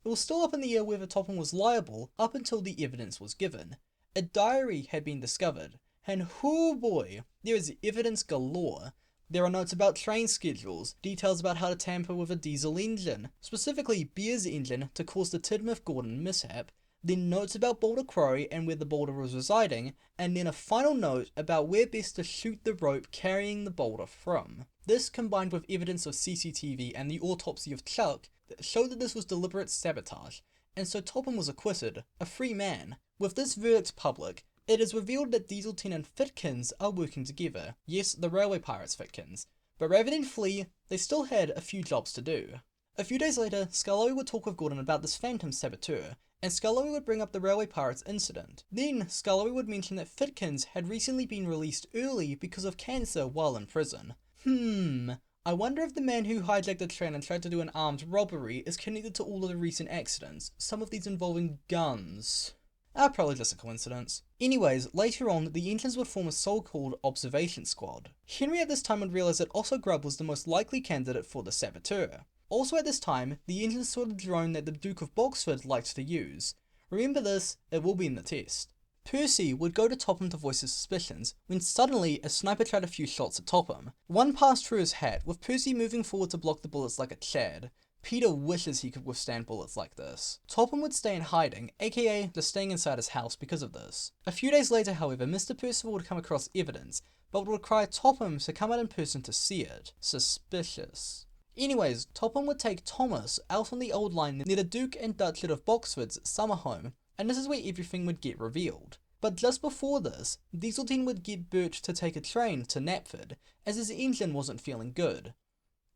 It was still up in the air whether Topham was liable up until the evidence was given. A diary had been discovered, and hoo boy, there is evidence galore. There are notes about train schedules, details about how to tamper with a diesel engine, specifically Beer's engine to cause the Tidmouth-Gordon mishap, then notes about Boulder Quarry and where the boulder was residing, and then a final note about where best to shoot the rope carrying the boulder from. This combined with evidence of CCTV and the autopsy of Chuck that showed that this was deliberate sabotage, and so Topham was acquitted, a free man. With this verdict public, it is revealed that Diesel 10 and Fitkins are working together. Yes, the railway pirates Fitkins. But rather than flee, they still had a few jobs to do. A few days later, Sculloy would talk with Gordon about this phantom saboteur, and Sculloy would bring up the railway pirates incident. Then, Sculloy would mention that Fitkins had recently been released early because of cancer while in prison. I wonder if the man who hijacked the train and tried to do an armed robbery is connected to all of the recent accidents, some of these involving guns. Probably just a coincidence. Anyways, later on, the engines would form a so-called observation squad. Henry at this time would realise that Otto Grubb was the most likely candidate for the saboteur. Also at this time, the engines saw the drone that the Duke of Boxford liked to use. Remember this, it will be in the test. Percy would go to Topham to voice his suspicions, when suddenly a sniper tried a few shots at Topham. One passed through his hat, with Percy moving forward to block the bullets like a Chad. Peter wishes he could withstand bullets like this. Topham would stay in hiding, aka just staying inside his house because of this. A few days later, however, Mr. Percival would come across evidence, but would require Topham to come out in person to see it. Suspicious. Anyways, Topham would take Thomas out on the old line near the Duke and Duchess of Boxford's summer home, and this is where everything would get revealed. But just before this, Diesel 10 would get Birch to take a train to Knapford, as his engine wasn't feeling good.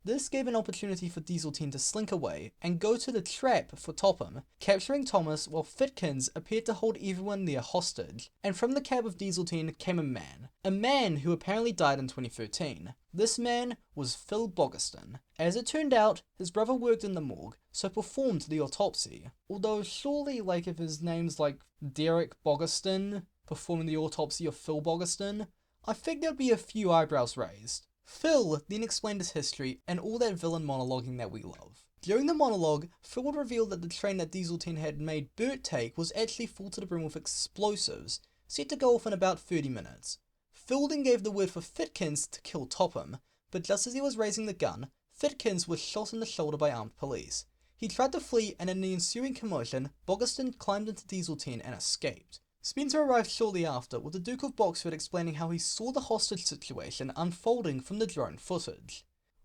This gave an opportunity for Diesel 10 to slink away and go to the trap for Topham, capturing Thomas while Fitkins appeared to hold everyone there hostage. And from the cab of Diesel 10 came a man who apparently died in 2013. This man was Phil Bogaston. As it turned out, his brother worked in the morgue, so performed the autopsy. Although surely like if his name's like Derek Bogaston performing the autopsy of Phil Bogaston, I think there'd be a few eyebrows raised. Phil then explained his history and all that villain monologuing that we love. During the monologue, Phil would reveal that the train that Diesel 10 had made Bert take was actually full to the brim with explosives, set to go off in about 30 minutes. Phil then gave the word for Fitkins to kill Topham, but just as he was raising the gun, Fitkins was shot in the shoulder by armed police. He tried to flee, and in the ensuing commotion, Bogaston climbed into Diesel 10 and escaped. Spencer arrived shortly after, with the Duke of Boxford explaining how he saw the hostage situation unfolding from the drone footage.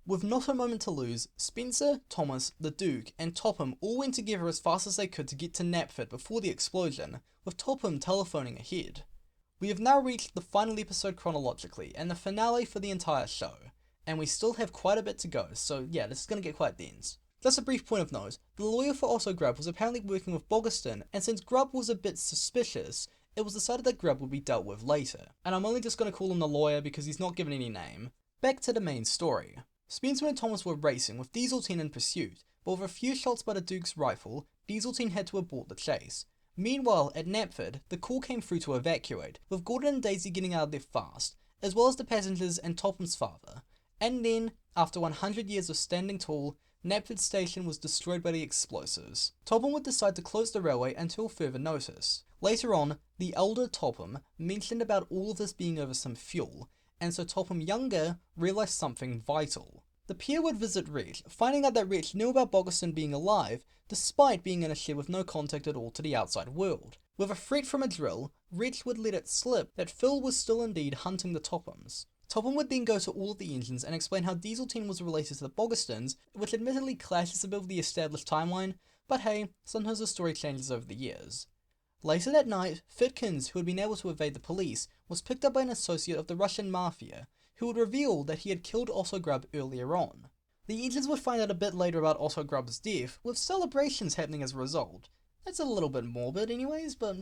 With not a moment to lose, Spencer, Thomas, the Duke, and Topham all went together as fast as they could to get to Knapford before the explosion, with Topham telephoning ahead. We have now reached the final episode chronologically, and the finale for the entire show, and we still have quite a bit to go, so yeah, this is going to get quite dense. Just a brief point of note, the lawyer for Otto Grubb was apparently working with Bogiston, and since Grubb was a bit suspicious, it was decided that Grubb would be dealt with later, and I'm only just going to call him the lawyer because he's not given any name. Back to the main story. Spencer and Thomas were racing with Diesel 10 in pursuit, but with a few shots by the Duke's rifle, Diesel 10 had to abort the chase. Meanwhile, at Knapford, the call came through to evacuate, with Gordon and Daisy getting out of there fast, as well as the passengers and Topham's father. And then, after 100 years of standing tall, Knapford station was destroyed by the explosives. Topham would decide to close the railway until further notice. Later on, the elder Topham mentioned about all of this being over some fuel, and so Topham Younger realised something vital. The pair would visit Rich, finding out that Rich knew about Bogiston being alive, despite being in a shed with no contact at all to the outside world. With a threat from a drill, Rich would let it slip that Phil was still indeed hunting the Tophams. Topham would then go to all of the engines and explain how Diesel 10 was related to the Bogistons, which admittedly clashes a bit with the established timeline, but hey, sometimes the story changes over the years. Later that night, Fitkins, who had been able to evade the police, was picked up by an associate of the Russian mafia, who would reveal that he had killed Otto Grubb earlier on. The engines would find out a bit later about Otto Grubb's death, with celebrations happening as a result. That's a little bit morbid anyways, but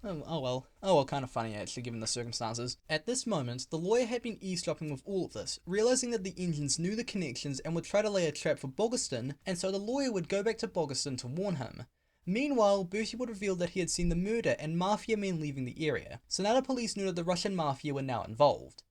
oh well, kind of funny actually given the circumstances. At this moment, the lawyer had been eavesdropping with all of this, realising that the engines knew the connections and would try to lay a trap for Bogiston, and so the lawyer would go back to Bogiston to warn him. Meanwhile, Bertie would reveal that he had seen the murder and mafia men leaving the area, so now the police knew that the Russian mafia were now involved.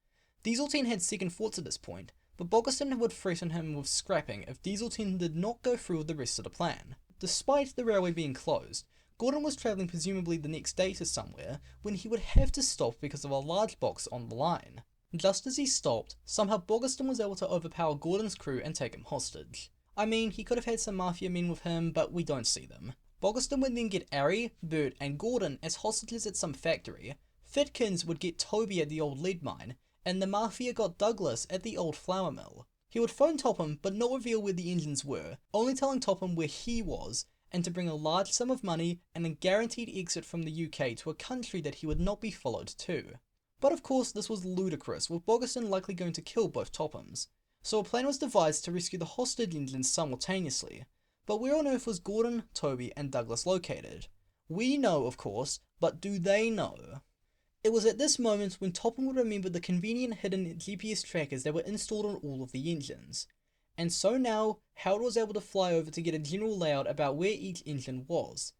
Diesel 10 had second thoughts at this point, but Bogiston would threaten him with scrapping if Diesel 10 did not go through with the rest of the plan. Despite the railway being closed, Gordon was travelling presumably the next day to somewhere when he would have to stop because of a large box on the line. Just as he stopped, somehow Bogiston was able to overpower Gordon's crew and take him hostage. I mean, he could have had some mafia men with him, but we don't see them. Bogiston would then get Ari, Bert and Gordon as hostages at some factory, Fitkins would get Toby at the old lead mine, and the mafia got Douglas at the old flour mill. He would phone Topham but not reveal where the engines were, only telling Topham where he was, and to bring a large sum of money and a guaranteed exit from the UK to a country that he would not be followed to. But of course this was ludicrous, with Bogiston likely going to kill both Tophams. So a plan was devised to rescue the hostage engines simultaneously. But where on earth was Gordon, Toby and Douglas located? We know of course, but do they know? It was at this moment when Topham would remember the convenient hidden GPS trackers that were installed on all of the engines. And so now, Howard was able to fly over to get a general layout about where each engine was.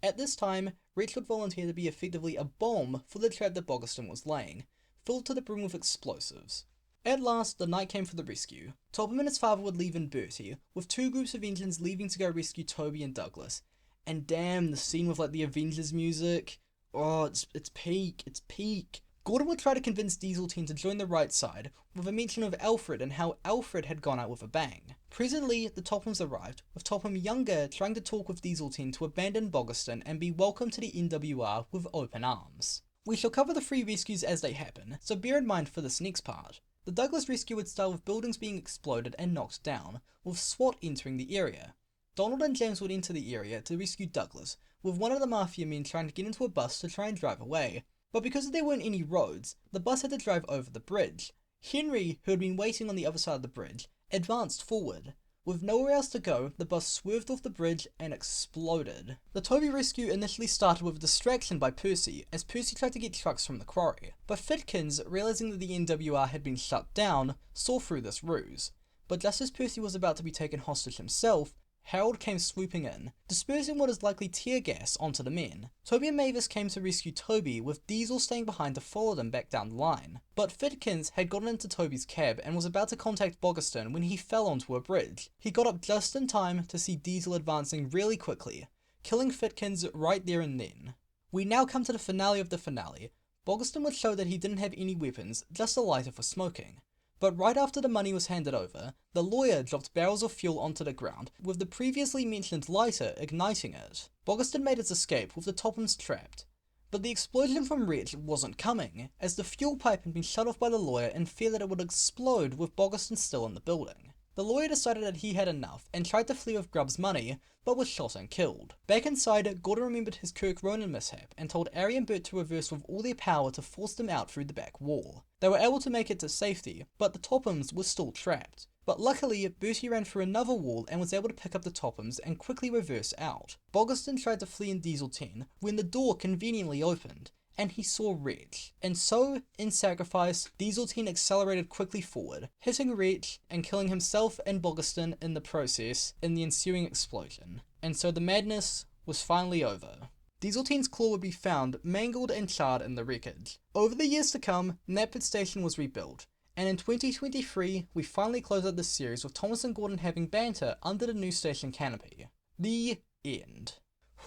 At this time, Rich would volunteer to be effectively a bomb for the trap that Bogiston was laying, filled to the brim with explosives. At last, the night came for the rescue. Topham and his father would leave in Bertie, with two groups of engines leaving to go rescue Toby and Douglas. And damn, the scene with like the Avengers music. Oh, it's peak. Gordon would try to convince Diesel 10 to join the right side, with a mention of Alfred and how Alfred had gone out with a bang. Presently, the Tophams arrived, with Topham Younger trying to talk with Diesel 10 to abandon Bogiston and be welcomed to the NWR with open arms. We shall cover the three rescues as they happen, so bear in mind for this next part. The Douglas rescue would start with buildings being exploded and knocked down, with SWAT entering the area. Donald and James would enter the area to rescue Douglas, with one of the mafia men trying to get into a bus to try and drive away. But because there weren't any roads, the bus had to drive over the bridge. Henry, who had been waiting on the other side of the bridge, advanced forward. With nowhere else to go, the bus swerved off the bridge and exploded. The Toby rescue initially started with a distraction by Percy, as Percy tried to get trucks from the quarry. But Fitkins, realizing that the NWR had been shut down, saw through this ruse. But just as Percy was about to be taken hostage himself, Harold came swooping in, dispersing what is likely tear gas onto the men. Toby and Mavis came to rescue Toby, with Diesel staying behind to follow them back down the line. But Fitkins had gotten into Toby's cab and was about to contact Bogiston when he fell onto a bridge. He got up just in time to see Diesel advancing really quickly, killing Fitkins right there and then. We now come to the finale of the finale. Bogiston would show that he didn't have any weapons, just a lighter for smoking. But right after the money was handed over, the lawyer dropped barrels of fuel onto the ground, with the previously mentioned lighter igniting it. Bogiston made his escape with the Tophams trapped. But the explosion from Rich wasn't coming, as the fuel pipe had been shut off by the lawyer in fear that it would explode with Bogiston still in the building. The lawyer decided that he had enough and tried to flee with Grubb's money, but was shot and killed. Back inside, Gordon remembered his Kirk Ronan mishap and told Ari and Bert to reverse with all their power to force them out through the back wall. They were able to make it to safety, but the Tophams were still trapped. But luckily, Bertie ran through another wall and was able to pick up the Tophams and quickly reverse out. Bogerston tried to flee in Diesel 10 when the door conveniently opened, and he saw Wretch. And so, in sacrifice, Diesel 10 accelerated quickly forward, hitting Wretch and killing himself and Bogerston in the process in the ensuing explosion. And so the madness was finally over. Diesel 10's claw would be found mangled and charred in the wreckage. Over the years to come, Knapford Station was rebuilt, and in 2023, we finally close out this series with Thomas and Gordon having banter under the new station canopy. The end.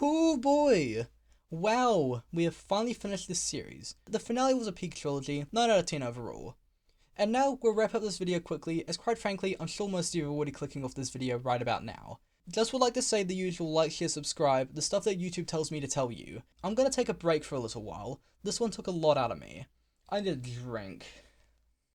Oh boy! Wow, we have finally finished this series. The finale was a peak trilogy, 9 out of 10 overall. And now we'll wrap up this video quickly, as quite frankly, I'm sure most of you are already clicking off this video right about now. Just would like to say the usual like, share, subscribe, the stuff that YouTube tells me to tell you. I'm gonna take a break for a little while. This one took a lot out of me. I need a drink.